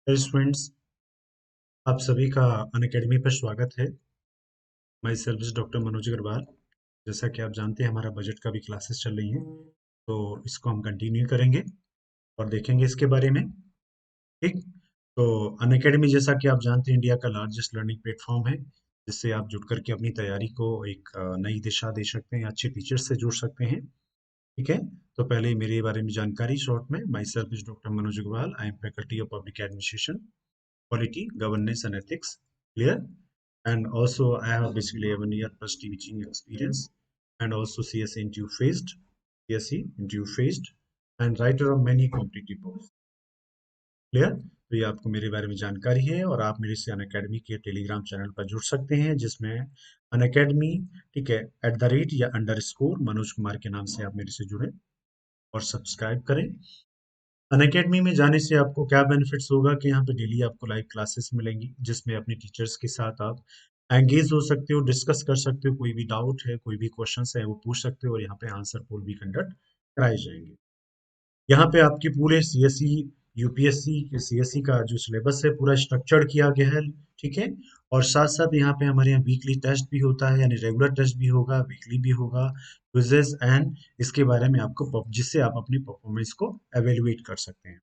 Hello students, आप सभी का अनअकैडमी पर स्वागत है। Myself is doctor Manoj Agrawal. जैसा कि आप जानते हैं, हमारा बजट का भी क्लासेस चल रही हैं, तो इसको हम कंटिन्यू करेंगे और देखेंगे इसके बारे में। ठीक। तो अनअकैडमी, जैसा कि आप जानते हैं, इंडिया का लार्जेस्ट लर्निंग प्लेटफॉर्म है, जिससे आप जुड़ करके अपनी तैयारी को एक नई दिशा दे सकते हैं, अच्छे टीचर्स से जुड़ सकते हैं। ठीक है। तो पहले मेरे बारे में जानकारी शॉर्ट में। Myself is doctor Manoj Agrawal. I am faculty of public administration, quality, governance, and ethics. Clear? And also, I have basically a 1 year plus teaching experience, and also CSE interview faced, CSE interview faced, and writer of many competitive books. Clear? तो ये आपको मेरे बारे में जानकारी है, और आप मेरे से अनअकैडमी के टेलीग्राम चैनल पर जुड़ सकते हैं, जिसमें अनअकैडमी, ठीक है, @ या अंडरस्कोर मनोज कुमार के नाम से आप मेरे से जुड़ें और सब्सक्राइब करें। अनअकैडमी में जाने से आपको क्या बेनिफिट्स होगा कि यहाँ पे डेली आपको लाइव क्लासेस मिलेंगी, जिसमें अपने टीचर्स के साथ आप एंगेज हो सकते हो, डिस्कस कर सकते हो, कोई भी डाउट है, कोई भी क्वेश्चन है वो पूछ सकते हो, और यहाँ पे आंसर पोल भी कंडक्ट कराए जाएंगे। यहाँ पे आपकी पूरे सीएसई, यूपीएससी, सीएसई का जो सिलेबस है पूरा स्ट्रक्चर्ड किया गया है। ठीक है। और साथ साथ यहाँ पे हमारे यहाँ वीकली टेस्ट भी होता है, यानी रेगुलर टेस्ट भी होगा, वीकली भी होगा, क्विजेस एंड इसके बारे में आपको, जिससे आप अपनी परफॉर्मेंस को एवेल्युएट कर सकते हैं।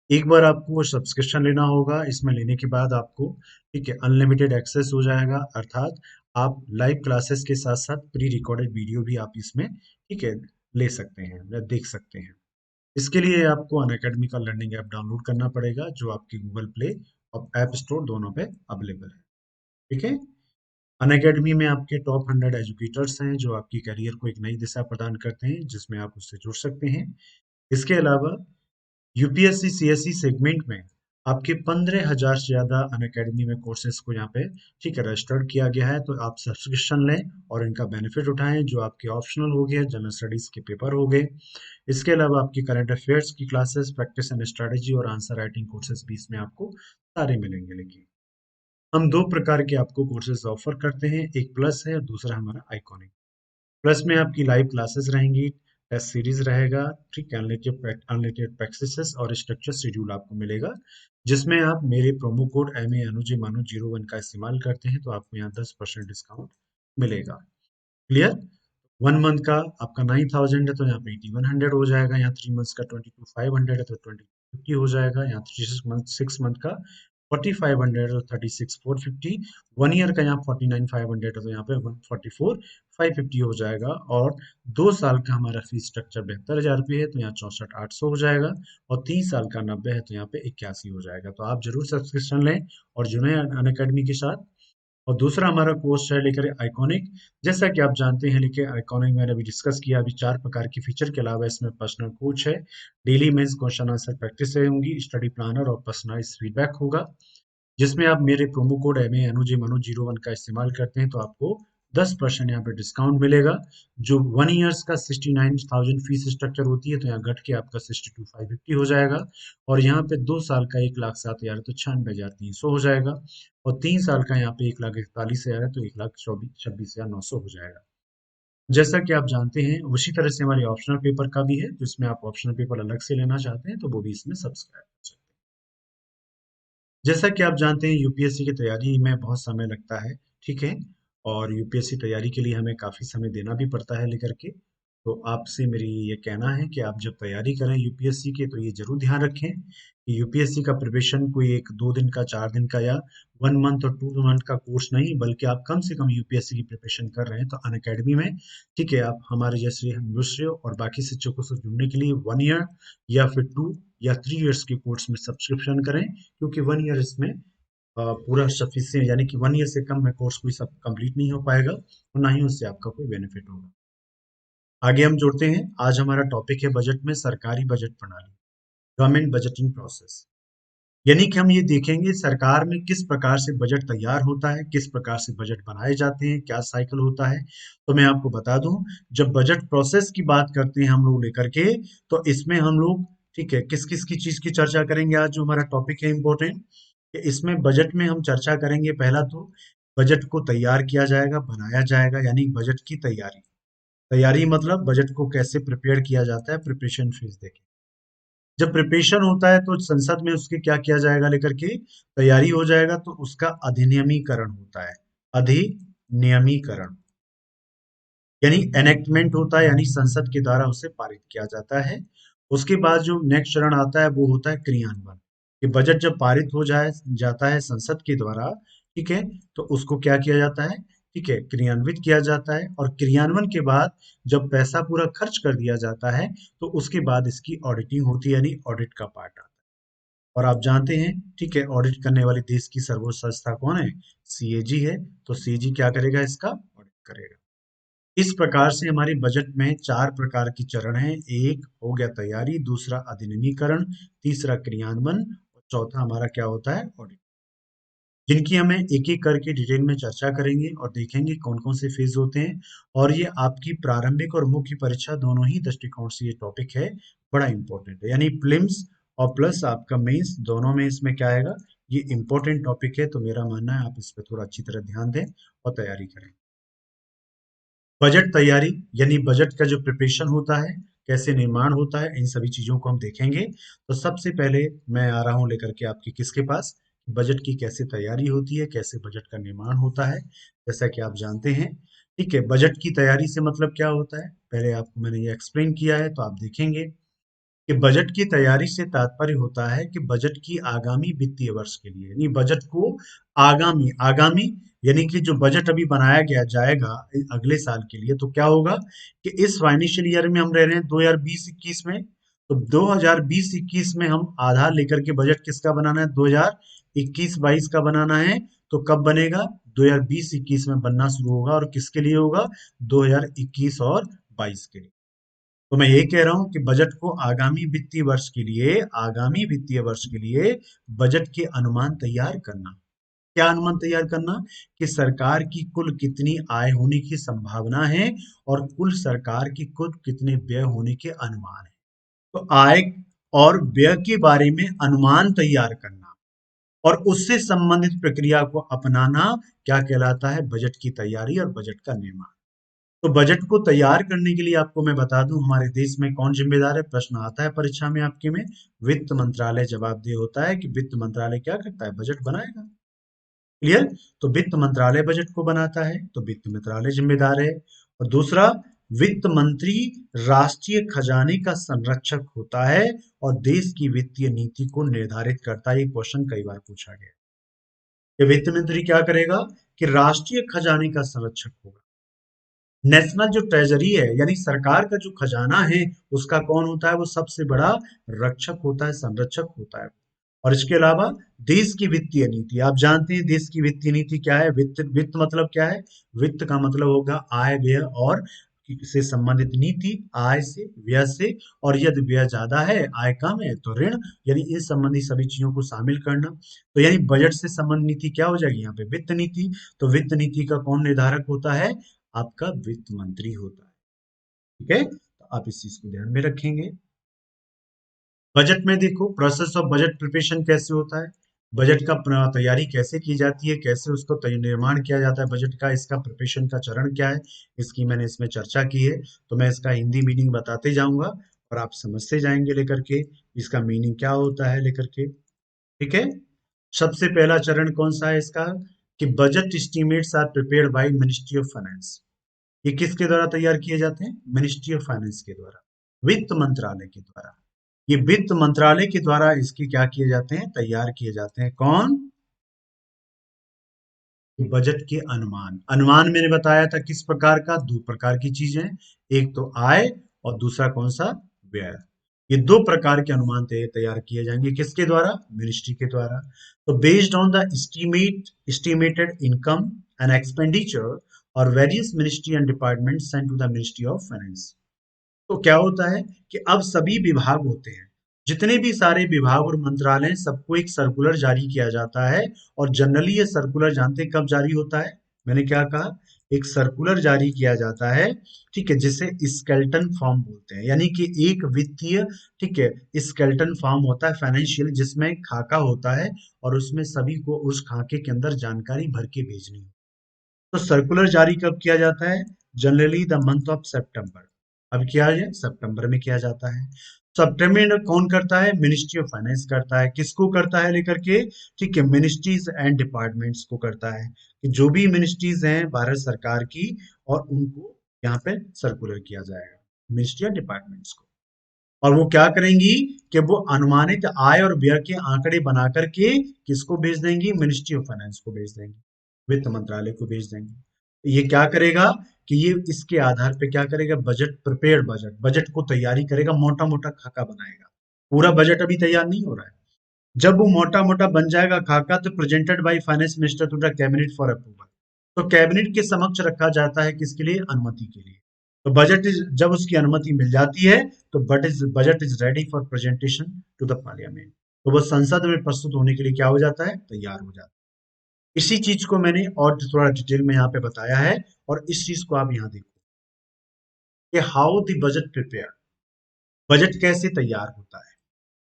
एक बार आपको सब्सक्रिप्शन लेना होगा। इसमें लेने के बाद आपको, ठीक है, अनलिमिटेड एक्सेस हो जाएगा, अर्थात आप लाइव क्लासेस के साथ साथ प्री रिकॉर्डेड वीडियो भी आप इसमें, ठीक है, ले सकते हैं या देख सकते हैं। इसके लिए आपको अनअकैडमी का लर्निंग ऐप डाउनलोड करना पड़ेगा, जो आपकी गूगल प्ले और ऐप स्टोर दोनों पे अवेलेबल है। ठीक है। अनअकैडमी में आपके टॉप 100 एजुकेटर्स हैं, जो आपकी करियर को एक नई दिशा प्रदान करते हैं, जिसमें आप उससे जुड़ सकते हैं। इसके अलावा यूपीएससी सीएसई सेगमेंट में आपके 15,000 से ज्यादा अनअकैडमी में कोर्सेज को यहाँ पे, ठीक है, रजिस्टर्ड किया गया है। तो आप सब्सक्रिप्शन लें और इनका बेनिफिट उठाएं, जो आपके ऑप्शनल हो गए, जनरल स्टडीज के पेपर हो गए। इसके अलावा आपकी करंट अफेयर्स की क्लासेस, प्रैक्टिस एंड स्ट्रेटेजी और आंसर राइटिंग कोर्सेज भी इसमें आपको सारे मिलेंगे। लेकिन हम दो प्रकार के आपको कोर्सेज ऑफर करते हैं, एक प्लस है, दूसरा हमारा आइकॉनिक। प्लस में आपकी लाइव क्लासेस रहेंगी, टेस्ट सीरीज रहेगा, ठीक, अनलिमिटेड प्रैक्टिसेस और स्ट्रक्चर शेड्यूल आपको मिलेगा, जिसमें आप मेरे प्रोमो कोड MANUJ 01 का इस्तेमाल करते हैं तो आपको यहाँ 10% डिस्काउंट मिलेगा। क्लियर? 1 मंथ का आपका 9,000 है, तो यहाँ पे 8,100 हो जाएगा। यहाँ 3 मंथ्स का 22,500 है, तो 20,50 हो जाएगा। यहाँ 6 मंथ का 4,500 है, तो 36,450। 1 ईयर का यहाँ 49,500 है, तो यहाँ पे 144,550 हो जाएगा। और 2 साल का हमारा फीस स्ट्रक्चर 72,000 रुपये है, तो यहाँ 64,800 हो जाएगा। और 3 साल का 90 है, तो यहाँ पे 81 हो जाएगा। तो आप जरूर सब्सक्रिप्शन लें और जुड़ें अनअकैडमी के साथ। और दूसरा हमारा कोर्स है लेकर आइकॉनिक। जैसा कि आप जानते हैं, लेकिन आइकॉनिक मैंने अभी डिस्कस किया, अभी 4 प्रकार की फीचर के अलावा इसमें पर्सनल कोच है, daily mains question answer practice होंगी, स्टडी प्लानर और पर्सनलाइज फीडबैक होगा, जिसमें आप मेरे प्रोमो कोड MANUJ 01 का इस्तेमाल करते हैं तो आपको 10% यहाँ पे डिस्काउंट मिलेगा। जो 1 ईयर्स का 69,000 फीस स्ट्रक्चर होती है, तो यहाँ घट के आपका 62,550 हो जाएगा। और यहाँ पे 2 साल का 1,07,000 तो 96,300 हो जाएगा। और 3 साल का यहाँ पे 1,41,000 है, तो 1,26,900 हो जाएगा। जैसा कि आप जानते हैं, उसी तरह से हमारे ऑप्शनल पेपर का भी है, जिसमें आप ऑप्शनल पेपर अलग से लेना चाहते हैं तो वो भी इसमें सब्सक्राइब कर सकते हैं। जैसा कि आप जानते हैं, यूपीएससी की तैयारी में बहुत समय लगता है। ठीक है। और यूपीएससी तैयारी के लिए हमें काफ़ी समय देना भी पड़ता है लेकर के। तो आपसे मेरी ये कहना है कि आप जब तैयारी करें यूपीएससी के, तो ये जरूर ध्यान रखें कि यूपीएससी का प्रिपरेशन कोई एक 2 दिन का, 4 दिन का या 1 मंथ और 2 मंथ का कोर्स नहीं, बल्कि आप कम से कम यूपीएससी की प्रिपरेशन कर रहे हैं तो अनअकैडमी में, ठीक है, आप हमारे जैसे दूसरे और बाकी शिक्षकों से जुड़ने के लिए 1 ईयर या फिर 2 या 3 ईयर्स के कोर्स में सब्सक्रिप्शन करें, क्योंकि 1 ईयर इसमें पूरा सफिशियंट, यानी कि 1 ईयर से कम में कोर्स कोई सब कंप्लीट नहीं हो पाएगा, और ना ही उससे आपका कोई बेनिफिट होगा। आगे हम जोड़ते हैं। आज हमारा टॉपिक है बजट में सरकारी बजट प्रणाली, गवर्नमेंट बजटिंग प्रोसेस। यानी कि हम ये देखेंगे सरकार में किस प्रकार से बजट तैयार होता है, किस प्रकार से बजट बनाए जाते हैं, क्या साइकिल होता है। तो मैं आपको बता दूं, जब बजट प्रोसेस की बात करते हैं हम लोग लेकर के, तो इसमें हम लोग, ठीक है, किस किस की चीज की चर्चा करेंगे। आज जो हमारा टॉपिक है इम्पोर्टेंट, कि इसमें बजट में हम चर्चा करेंगे, पहला तो बजट को तैयार किया जाएगा, बनाया जाएगा, यानी बजट की तैयारी। तैयारी मतलब बजट को कैसे प्रिपेयर किया जाता है, प्रिपरेशन फेज देखें। जब प्रिपरेशन होता है तो संसद में उसके क्या किया जाएगा लेकर के तैयारी हो जाएगा, तो उसका अधिनियमीकरण होता है। अधिनियमीकरण यानी एनेक्टमेंट होता है, यानी संसद के द्वारा उसे पारित किया जाता है। उसके बाद जो नेक्स्ट चरण आता है वो होता है क्रियान्वयन। कि बजट जब पारित हो जाए जाता है संसद के द्वारा, ठीक है, तो उसको क्या किया जाता है, ठीक है, क्रियान्वित किया जाता है। और क्रियान्वयन के बाद जब पैसा पूरा खर्च कर दिया जाता है तो उसके बाद इसकी ऑडिटिंग होती है, यानी ऑडिट का पार्ट आता है। और आप जानते हैं, ठीक है, ऑडिट करने वाली देश की सर्वोच्च संस्था कौन है, सीएजी है। तो सीएजी क्या करेगा, इसका ऑडिट करेगा। इस प्रकार से हमारे बजट में चार प्रकार की चरण हैं। एक हो गया तैयारी, दूसरा अधिनियमीकरण, तीसरा क्रियान्वयन और चौथा हमारा क्या होता है, ऑडिट, जिनकी हमें एक एक करके डिटेल में चर्चा करेंगे और देखेंगे कौन कौन से फेज होते हैं। और ये आपकी प्रारंभिक और मुख्य परीक्षा दोनों ही दृष्टिकोण से ये टॉपिक है, बड़ा इंपॉर्टेंट है। यानी प्रिलिम्स और प्लस आपका मेंस दोनों में इसमें क्या आएगा, ये इंपॉर्टेंट टॉपिक है। तो मेरा मानना है आप इस पर थोड़ा अच्छी तरह ध्यान दें और तैयारी करें। बजट तैयारी यानी बजट का जो प्रिपरेशन होता है, कैसे निर्माण होता है, इन सभी चीजों को हम देखेंगे। तो सबसे पहले मैं आ रहा हूं लेकर के आपके किसके पास, बजट की कैसे तैयारी होती है, कैसे बजट का निर्माण होता है। जैसा कि आप जानते हैं, ठीक है, बजट की तैयारी से मतलब क्या होता है, पहले आपको मैंने ये एक्सप्लेन किया है, तो आप देखेंगे कि बजट की तैयारी से तात्पर्य होता है कि बजट की आगामी वित्तीय वर्ष के लिए, यानी बजट को आगामी आगामी यानी कि जो बजट अभी बनाया गया जाएगा अगले साल के लिए, तो क्या होगा कि इस फाइनेंशियल ईयर में हम रह रहे हैं 2020-21 में, तो 2020-21 में हम आधार लेकर के बजट किसका बनाना है, 2021-22 का बनाना है। तो कब बनेगा, 2020-21 में बनना शुरू होगा, और किसके लिए होगा, 2021 और 22 के लिए। तो मैं ये कह रहा हूं कि बजट को आगामी वित्तीय वर्ष के लिए बजट के अनुमान तैयार करना। क्या अनुमान तैयार करना, कि सरकार की कुल कितनी आय होने की संभावना है और कुल सरकार की कुल कितने व्यय होने के अनुमान है। तो आय और व्यय के बारे में अनुमान तैयार करना और उससे संबंधित प्रक्रिया को अपनाना क्या कहलाता है, बजट की तैयारी और बजट का निर्माण। तो बजट को तैयार करने के लिए आपको मैं बता दूं हमारे देश में कौन जिम्मेदार है, प्रश्न आता है परीक्षा में आपके में, वित्त मंत्रालय जवाबदेह होता है कि वित्त मंत्रालय क्या करता है, बजट बनाएगा। क्लियर। तो वित्त मंत्रालय बजट को बनाता है, तो वित्त मंत्रालय जिम्मेदार है। और दूसरा, वित्त मंत्री राष्ट्रीय खजाने का संरक्षक होता है और देश की वित्तीय नीति को निर्धारित करता है। ये क्वेश्चन कई बार पूछा गया, कि वित्त मंत्री क्या करेगा, कि राष्ट्रीय खजाने का संरक्षक होगा। नेशनल जो ट्रेजरी है यानी सरकार का जो खजाना है, उसका कौन होता है, वो सबसे बड़ा रक्षक होता है, संरक्षक होता है। और इसके अलावा देश की वित्तीय नीति, आप जानते हैं देश की वित्तीय नीति क्या है, वित्त वित्त मतलब क्या है, वित्त का मतलब होगा आय व्यय और से संबंधित नीति, आय से व्यय से, और यदि व्यय ज्यादा है आय कम है तो ऋण, यानी इन संबंधी सभी चीजों को शामिल करना। तो यानी बजट से संबंधित नीति क्या हो जाएगी यहाँ पे, वित्त नीति। तो वित्त नीति का कौन निर्धारक होता है, आपका वित्त मंत्री होता है। ठीक है, तो आप इस चीज को ध्यान में रखेंगे। बजट में देखो प्रोसेस ऑफ बजट प्रिपरेशन कैसे होता है, बजट का तैयारी कैसे की जाती है, कैसे उसको निर्माण किया जाता है बजट का, इसका प्रिपरेशन का चरण क्या है, इसकी मैंने इसमें चर्चा की है। तो मैं इसका हिंदी मीनिंग बताते जाऊंगा और आप समझते जाएंगे लेकर के, इसका मीनिंग क्या होता है लेकर के। ठीक है, सबसे पहला चरण कौन सा है इसका, कि budget estimates are prepared by ministry of finance. ये किसके द्वारा तैयार किए जाते हैं, मिनिस्ट्री ऑफ फाइनेंस के द्वारा, वित्त मंत्रालय के द्वारा। ये वित्त मंत्रालय के द्वारा इसके क्या किए जाते हैं, तैयार किए जाते हैं। कौन, बजट के अनुमान। अनुमान मैंने बताया था किस प्रकार का, दो प्रकार की चीजें, एक तो आय और दूसरा कौन सा, व्यय। ये दो प्रकार के अनुमान तैयार किए जाएंगे किसके द्वारा, मिनिस्ट्री के द्वारा। तो based on the estimated income and expenditure और various ministry and department sent to the ministry of finance. तो क्या होता है कि अब सभी विभाग होते हैं, जितने भी सारे विभाग और मंत्रालय हैं, सबको एक सर्कुलर जारी किया जाता है। और जनरली ये सर्कुलर जानते हैं कब जारी होता है, मैंने क्या कहा, एक सर्कुलर जारी किया जाता है, ठीक है, जिसे स्केल्टन फॉर्म बोलते हैं। यानी कि एक वित्तीय, ठीक है, स्केल्टन फॉर्म होता है फाइनेंशियल, जिसमें एक खाका होता है और उसमें सभी को उस खाके के अंदर जानकारी भर के भेजनी। तो सर्कुलर जारी कब किया जाता है, जनरली द मंथ ऑफ सितंबर। अब किया है सितंबर में किया जाता है। सितंबर में कौन करता है? मिनिस्ट्री ऑफ फाइनेंस करता है। किसको करता है लेकर के? ठीक है, मिनिस्ट्रीज एंड डिपार्टमेंट्स को करता है कि जो भी मिनिस्ट्रीज हैं भारत सरकार की, और उनको यहाँ पे सर्कुलर किया जाएगा, मिनिस्ट्री या डिपार्टमेंट्स को। और वो क्या करेंगी कि वो अनुमानित आय और व्यय के आंकड़े बना करके किसको भेज देंगी? मिनिस्ट्री ऑफ फाइनेंस को भेज देंगी, वित्त मंत्रालय को भेज देंगे। ये क्या करेगा कि ये इसके आधार पे क्या करेगा? बजट, प्रिपेयर्ड बजट, बजट को तैयारी करेगा, मोटा मोटा खाका बनाएगा। पूरा बजट अभी तैयार नहीं हो रहा है। जब वो मोटा मोटा बन जाएगा खाका, तो presented by finance minister to the cabinet for approval. तो कैबिनेट के समक्ष रखा जाता है, किसके लिए? अनुमति के लिए। तो बजट इज, जब उसकी अनुमति मिल जाती है, तो budget is ready for presentation to the parliament. तो वो संसद में प्रस्तुत होने के लिए क्या हो जाता है? तैयार हो जाता है। इसी चीज को मैंने और थोड़ा डिटेल में यहाँ पे बताया है, और इस चीज को आप यहाँ देखो कि how the budget prepare, budget कैसे तैयार होता है।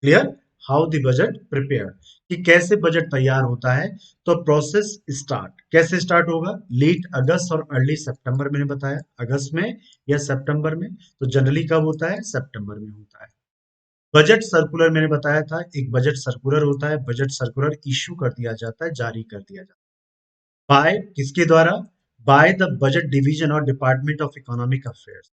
Clear? How the budget prepare, कि कैसे बजट तैयार होता है। तो प्रोसेस स्टार्ट कैसे स्टार्ट होगा? लेट अगस्त और अर्ली सितंबर, मैंने बताया अगस्त में या सितंबर में। तो जनरली कब होता है? सितंबर में होता है। बजट सर्कुलर मैंने बताया था, एक बजट सर्कुलर होता है। बजट सर्कुलर इश्यू कर दिया जाता है, जारी कर दिया जाता है। बाय किसके द्वारा? बाय द बजट डिवीजन और डिपार्टमेंट ऑफ इकोनॉमिक अफेयर्स।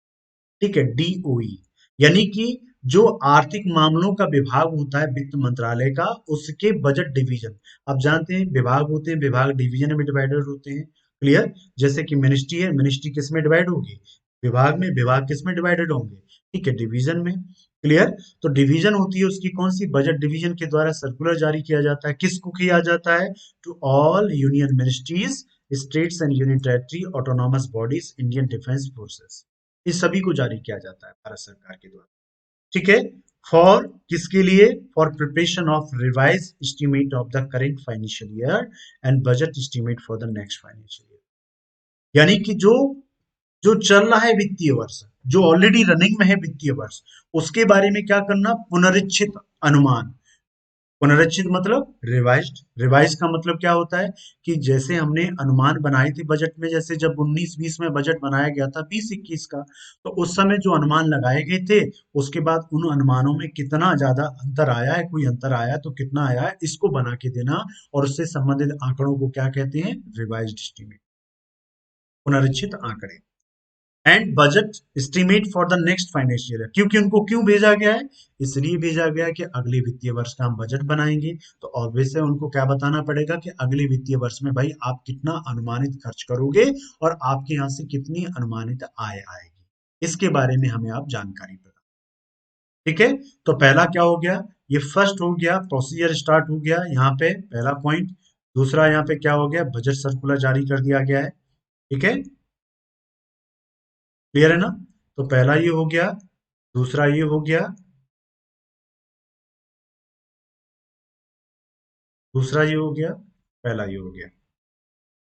ठीक है, डीओई, यानी कि जो आर्थिक मामलों का विभाग होता है वित्त मंत्रालय का, उसके बजट डिवीजन। आप जानते हैं विभाग होते हैं, विभाग डिवीजन में डिवाइडेड होते हैं। क्लियर? जैसे कि मिनिस्ट्री है, मिनिस्ट्री किस में डिवाइड होगी? विभाग में। विभाग किस में डिवाइडेड होंगे? ठीक है, डिवीजन में। क्लियर? तो डिवीजन होती है उसकी कौन सी? बजट डिवीजन के द्वारा सर्कुलर जारी किया जाता है। किसको किया जाता है? To all union ministries, states and union territory, autonomous bodies, Indian defence forces, इस सभी को जारी किया जाता है भारत सरकार के द्वारा। ठीक है, फॉर किसके लिए? For preparation of revise estimate of the current financial year and budget estimate for the next financial year. यानी कि जो जो चल रहा है वित्तीय वर्ष, जो ऑलरेडी रनिंग में है वित्तीय वर्ष, उसके बारे में क्या करना? पुनरीक्षित अनुमान। पुनरीक्षित मतलब रिवाइज्ड। रिवाइज का मतलब क्या होता है? कि जैसे हमने अनुमान बनाए थे बजट में, जैसे जब 19-20 में बजट बनाया गया था, 20-21 का, तो उस समय जो अनुमान लगाए गए थे, उसके बाद उन अनुमानों में कितना ज्यादा अंतर आया है, कोई अंतर आया है तो कितना आया है, इसको बना के देना। और उससे संबंधित आंकड़ों को क्या कहते हैं? रिवाइज्ड एस्टीमेट, पुनरीक्षित आंकड़े। And budget estimate for the next financial year. क्योंकि उनको क्यों भेजा गया है? इसलिए भेजा गया है कि अगले वित्तीय वर्ष का हम बजट बनाएंगे, तो ऑब्वियस है उनको क्या बताना पड़ेगा कि अगले वित्तीय वर्ष में भाई आप कितना अनुमानित खर्च करोगे, और आपके यहाँ से कितनी अनुमानित आय आएगी, इसके बारे में हमें आप जानकारी प्रदान। ठीक है, तो पहला क्या हो गया? ये फर्स्ट हो गया, प्रोसीजर स्टार्ट हो गया यहाँ पे, पहला पॉइंट। दूसरा यहाँ पे क्या हो गया? बजट सर्कुलर जारी कर दिया गया है। ठीक है, क्लियर है ना? तो पहला ये हो गया, दूसरा ये हो गया, दूसरा ये हो गया, पहला ये हो गया।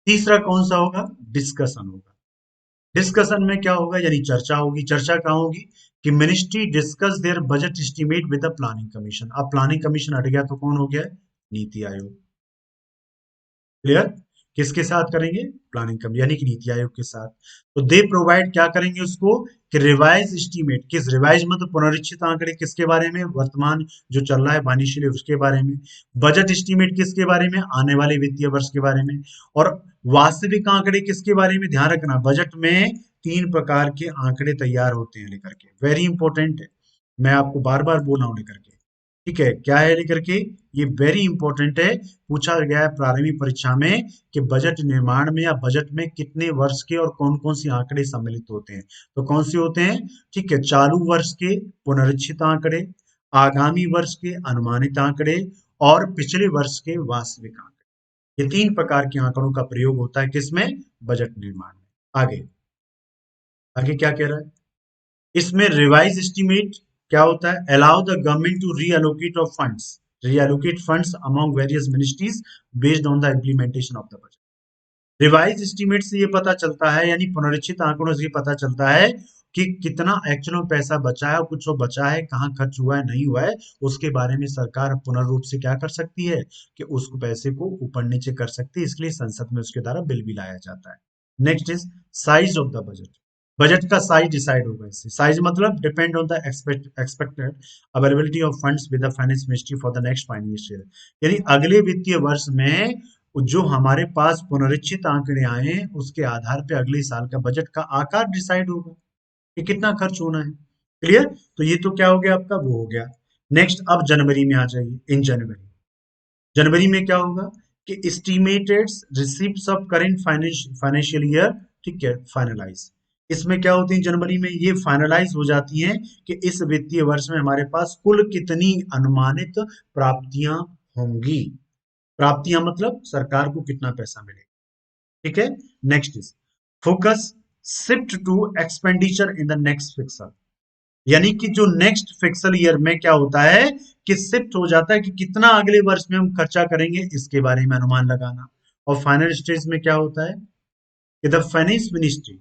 तीसरा कौन सा होगा? डिस्कशन होगा। डिस्कशन में क्या होगा? यानी चर्चा होगी। चर्चा कहाँ होगी? कि ministry discuss their budget estimate with the planning commission. अब प्लानिंग कमीशन हट गया तो कौन हो गया? नीति आयोग। क्लियर? किसके साथ करेंगे? प्लानिंग कमेटी, यानी कि नीति आयोग के साथ। तो दे प्रोवाइड क्या करेंगे उसको? कि रिवाइज एस्टीमेट, किस रिवाइज मतलब पुनरीक्षित आंकड़े, किसके बारे में? वर्तमान जो चल रहा है फाइनेंशियल उसके बारे में। बजट एस्टीमेट किसके बारे में? आने वाले वित्तीय वर्ष के बारे में। और वास्तविक आंकड़े किसके बारे में? ध्यान रखना, बजट में 3 प्रकार के आंकड़े तैयार होते हैं लेकर के, वेरी इंपॉर्टेंट है, मैं आपको बार बार बोल रहा हूं लेकर के। ठीक है, क्या है लेकर के? ये वेरी इंपॉर्टेंट है, पूछा गया है प्रारंभिक परीक्षा में कि बजट निर्माण में या बजट में कितने वर्ष के और कौन कौन से आंकड़े सम्मिलित होते हैं। तो कौन से होते हैं? ठीक है, चालू वर्ष के पुनरीक्षित आंकड़े, आगामी वर्ष के अनुमानित आंकड़े, और पिछले वर्ष के वास्तविक आंकड़े। ये 3 प्रकार के आंकड़ों का प्रयोग होता है किसमें? बजट निर्माण में। आगे आगे क्या कह रहा है? इसमें रिवाइज एस्टीमेट क्या होता है? Allow the government to reallocate funds among various ministries based on the implementation of the budget. Revise estimate से ये पता चलता है, यानी पुनरीक्षित आंकड़ों से ये पता चलता है कि कितना एक्चुअल में पैसा बचा है, और कुछ बचा है, कहाँ खर्च हुआ है, नहीं हुआ है, उसके बारे में सरकार पुनर्रूप से क्या कर सकती है? कि उस पैसे को ऊपर नीचे कर सकती है। इसके लिए संसद में उसके द्वारा बिल भी लाया जाता है। Next is size of the budget. Budget का साइज डिसाइड होगा इससे। साइज मतलब depend on the expected availability of funds with the finance ministry for the next financial year. यानी अगले वित्तीय वर्ष में जो हमारे पास पुनरीक्षित आंकड़े आए उसके आधार पे अगले साल का बजट का आकार डिसाइड होगा कि कितना खर्च होना है। क्लियर? तो ये तो क्या हो गया आपका, वो हो गया। नेक्स्ट अब जनवरी में आ जाइए। इन जनवरी, जनवरी में क्या होगा कि estimated receipts of current financial year, ठीक है, फाइनलाइज। इसमें क्या होती है जनवरी में, ये फाइनलाइज हो जाती हैं कि इस वित्तीय वर्ष में हमारे पास कुल कितनी अनुमानित प्राप्तियां होंगी। प्राप्तियां मतलब सरकार को कितना पैसा मिलेगा। ठीक है। Next is focus shift to expenditure in the next fiscal. यानी कि जो नेक्स्ट फिक्सल ईयर में क्या होता है कि शिफ्ट हो जाता है कि कितना अगले वर्ष में हम खर्चा करेंगे इसके बारे में अनुमान लगाना। और फाइनल स्टेज में क्या होता है कि the finance ministry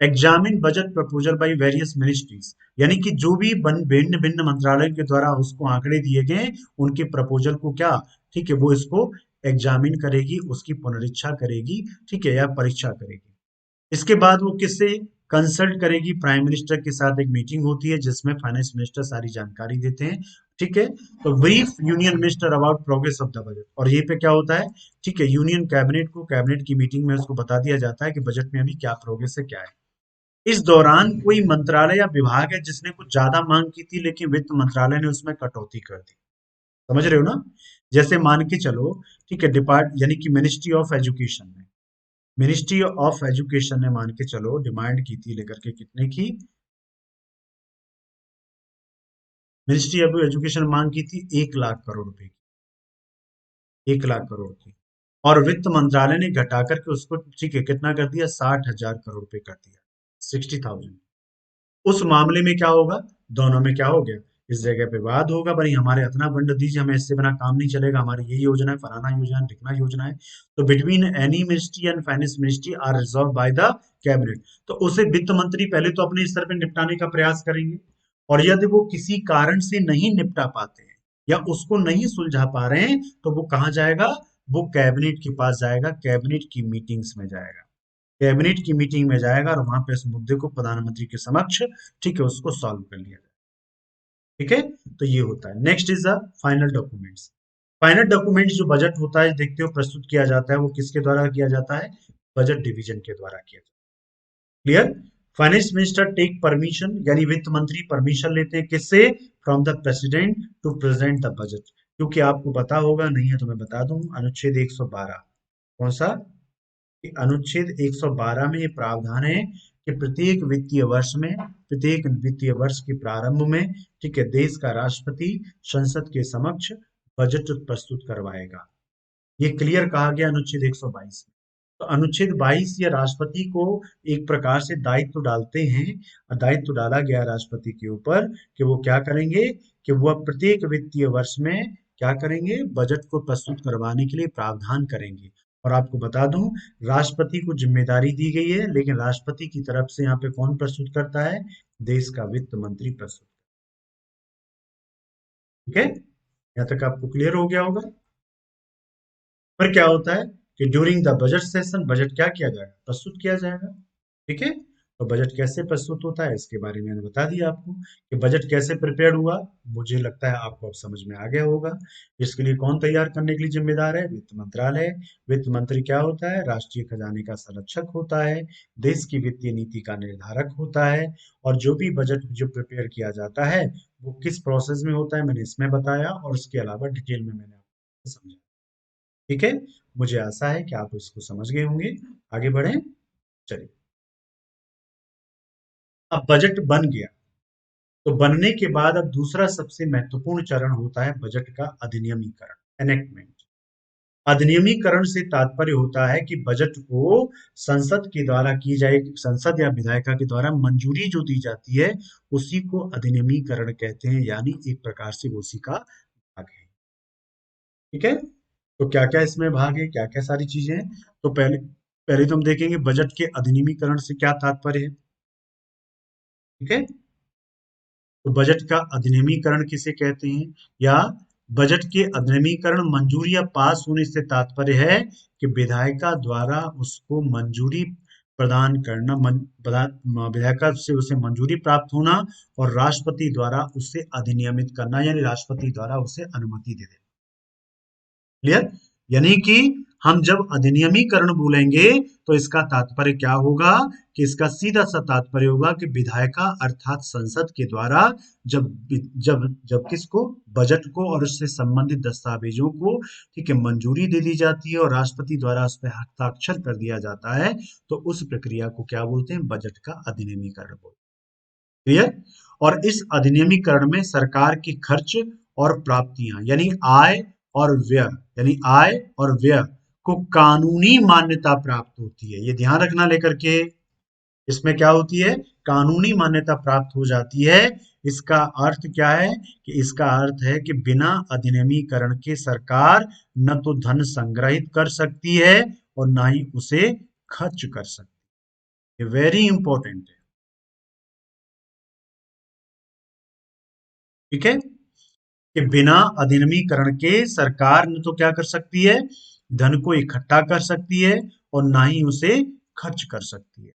examine budget proposal by various ministries. यानी कि जो भी भिन्न भिन्न मंत्रालय के द्वारा उसको आंकड़े दिए गए उनके प्रपोजल को क्या, ठीक है, वो इसको एग्जामिन करेगी, उसकी पुनरीक्षा करेगी, ठीक है, या परीक्षा करेगी। इसके बाद वो किससे कंसल्ट करेगी, प्राइम मिनिस्टर के साथ एक मीटिंग होती है जिसमें फाइनेंस मिनिस्टर सारी जानकारी देते हैं। ठीक है। तो brief union minister about progress of the budget. और ये पे क्या होता है, ठीक है, यूनियन कैबिनेट को कैबिनेट की मीटिंग में उसको बता दिया जाता है कि बजट में अभी क्या प्रोग्रेस है, क्या है। इस दौरान कोई मंत्रालय या विभाग है जिसने कुछ ज्यादा मांग की थी लेकिन वित्त मंत्रालय ने उसमें कटौती कर दी। समझ रहे हो ना? जैसे मान के चलो, ठीक है, डिपार्ट यानी कि मिनिस्ट्री ऑफ एजुकेशन में, मिनिस्ट्री ऑफ एजुकेशन ने मान के चलो डिमांड की थी लेकर के कितने की, मिनिस्ट्री ऑफ एजुकेशन मांग की थी 1 लाख करोड़ रुपए की, 1 लाख करोड़ की। और वित्त मंत्रालय ने घटा करके उसको, ठीक है, कितना कर दिया, 60,000 करोड़ रुपए कर दिया, 60,000। उस मामले में क्या होगा, दोनों में क्या हो गया, इस जगह पे वाद होगा, भाई हमारे इतना फंड दीजिए, हमें इससे बिना काम नहीं चलेगा, हमारी ये योजना है, फलाना योजना है, ढिकना योजना है। तो between any ministry and finance ministry are resolve by the cabinet. तो उसे वित्त मंत्री पहले तो अपने स्तर पे निपटाने का प्रयास करेंगे, और यदि वो किसी कारण से नहीं निपटा पाते हैं या उसको नहीं सुलझा पा रहे हैं तो वो कहाँ जाएगा, वो कैबिनेट के पास जाएगा, कैबिनेट की मीटिंग्स में जाएगा, कैबिनेट की मीटिंग में जाएगा और वहां पे इस मुद्दे को प्रधानमंत्री के समक्ष, ठीक है, उसको सॉल्व कर लिया जाए। ठीक है। तो ये होता है। Next is the final documents. Final documents जो बजट होता है, देखते हो, प्रस्तुत किया जाता है, वो किसके द्वारा किया जाता है, बजट डिवीजन के द्वारा किया जाता है। Clear? Finance minister take permission, यानी वित्त मंत्री परमिशन लेते हैं किससे, from the president to present the budget. क्योंकि आपको पता होगा, नहीं है तो मैं बता दूं, अनुच्छेद 112, कौन सा, कि अनुच्छेद 112 में ये प्रावधान है कि प्रत्येक वित्तीय वर्ष के प्रारंभ में, ठीक है, देश का राष्ट्रपति संसद के समक्ष बजट प्रस्तुत करवाएगा। ये क्लियर कहा गया अनुच्छेद 122 में। तो अनुच्छेद 22 ये राष्ट्रपति को एक प्रकार से दायित्व डालते हैं, और दायित्व डाला गया राष्ट्रपति के ऊपर कि वो क्या करेंगे, कि वह प्रत्येक वित्तीय वर्ष में क्या करेंगे, बजट को प्रस्तुत करवाने के लिए प्रावधान करेंगे। और आपको बता दूं, राष्ट्रपति को जिम्मेदारी दी गई है, लेकिन राष्ट्रपति की तरफ से यहाँ पे कौन प्रस्तुत करता है, देश का वित्त मंत्री प्रस्तुत। ठीक है, यहाँ तक आपको क्लियर हो गया होगा। पर क्या होता है कि during the budget session budget क्या किया जाएगा, प्रस्तुत किया जाएगा। ठीक है। तो बजट कैसे प्रस्तुत होता है इसके बारे में मैंने बता दिया आपको कि बजट कैसे प्रिपेयर हुआ। मुझे लगता है आपको अब समझ में आ गया होगा। इसके लिए कौन तैयार करने के लिए जिम्मेदार है, वित्त मंत्रालय। वित्त मंत्री क्या होता है, राष्ट्रीय खजाने का संरक्षक होता है, देश की वित्तीय नीति का निर्धारक होता है। और जो भी बजट जो प्रिपेयर किया जाता है वो किस प्रोसेस में होता है मैंने इसमें बताया, और उसके अलावा डिटेल में मैंने आपको समझाया। ठीक है। मुझे आशा है कि आप इसको समझ गए होंगे। आगे बढ़ें, चलिए। अब बजट बन गया, तो बनने के बाद अब दूसरा सबसे महत्वपूर्ण चरण होता है बजट का अधिनियमीकरण, एनेक्टमेंट। अधिनियमीकरण से तात्पर्य होता है कि बजट को संसद के द्वारा की जाए, संसद या विधायिका के द्वारा मंजूरी जो दी जाती है उसी को अधिनियमीकरण कहते हैं, यानी एक प्रकार से उसी का भाग है। ठीक है। तो क्या क्या इसमें भाग है, क्या क्या सारी चीजें हैं, तो पहले पहले तो हम देखेंगे बजट के अधिनियमीकरण से क्या तात्पर्य है। ठीक है। तो बजट का अधिनियमीकरण किसे कहते हैं, या बजट के अधिनियमीकरण मंजूरी या पास होने से तात्पर्य है कि विधायिका द्वारा उसको मंजूरी प्रदान करना, विधायिका से उसे मंजूरी प्राप्त होना और राष्ट्रपति द्वारा उसे अधिनियमित करना, यानी राष्ट्रपति द्वारा उसे अनुमति दे देना। क्लियर? यानी कि हम जब अधिनियमीकरण बोलेंगे तो इसका तात्पर्य क्या होगा कि इसका सीधा सा तात्पर्य होगा कि विधायिका अर्थात संसद के द्वारा जब जब जब किसको, बजट को और उससे संबंधित दस्तावेजों को, ठीक है, मंजूरी दे दी जाती है और राष्ट्रपति द्वारा उस पर हस्ताक्षर कर दिया जाता है, तो उस प्रक्रिया को क्या बोलते हैं? बजट का अधिनियमीकरण बोलते हैं। क्लियर? और इस अधिनियमीकरण में सरकार के खर्च और प्राप्तियां यानी आय और व्यय, यानी आय और व्यय को कानूनी मान्यता प्राप्त होती है। ये ध्यान रखना लेकर के, इसमें क्या होती है? कानूनी मान्यता प्राप्त हो जाती है। इसका अर्थ क्या है? कि इसका अर्थ है कि बिना अधिनियमीकरण के सरकार न तो धन संग्रहित कर सकती है और ना ही उसे खर्च कर सकती है। ये वेरी इंपॉर्टेंट है। ठीक है, कि बिना अधिनियमीकरण के सरकार न तो क्या कर सकती है? धन को इकट्ठा कर सकती है और ना ही उसे खर्च कर सकती है।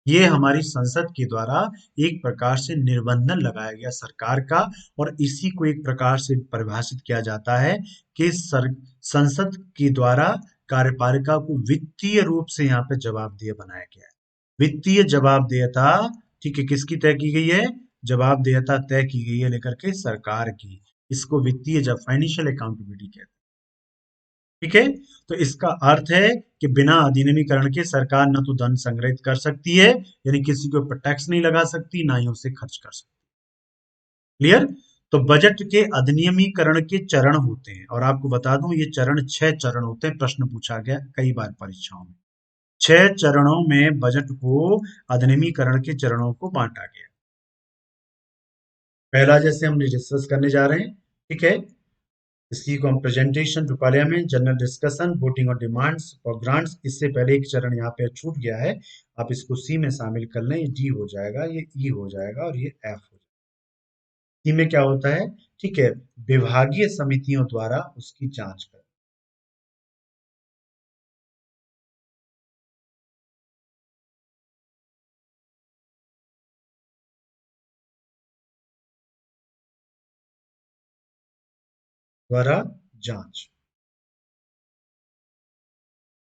ये हमारी संसद के द्वारा एक प्रकार से निर्बंधन लगाया गया सरकार का, और इसी को एक प्रकार से परिभाषित किया जाता है कि संसद के द्वारा कार्यपालिका को वित्तीय रूप से यहाँ पे जवाबदेह बनाया गया है। वित्तीय जवाबदेहता, ठीक है, किसकी तय की गई है? जवाबदेहता तय की गई है लेकर के सरकार की। इसको वित्तीय जब फाइनेंशियल अकाउंटेबिलिटी कहते हैं। ठीक है, तो इसका अर्थ है कि बिना अधिनियमीकरण के सरकार न तो धन संग्रहित कर सकती है, यानी किसी के ऊपर टैक्स नहीं लगा सकती, ना ही उसे खर्च कर सकती। क्लियर? तो बजट के अधिनियमीकरण के चरण होते हैं, और आपको बता दूं ये चरण 6 चरण होते हैं। प्रश्न पूछा गया कई बार परीक्षाओं में। 6 चरणों में बजट को, अधिनियमीकरण के चरणों को बांटा गया। पहला जैसे हम डिस्कस करने जा रहे हैं, ठीक है, इसी को हम presentation to parliament, general discussion, voting और डिमांड्स और ग्रांट्स। इससे पहले एक चरण यहाँ पे छूट गया है, आप इसको सी में शामिल कर लें। ये डी हो जाएगा, ये ई हो जाएगा और ये एफ हो जाएगा। सी में क्या होता है? ठीक है, विभागीय समितियों द्वारा उसकी जांच कर, द्वारा जांच।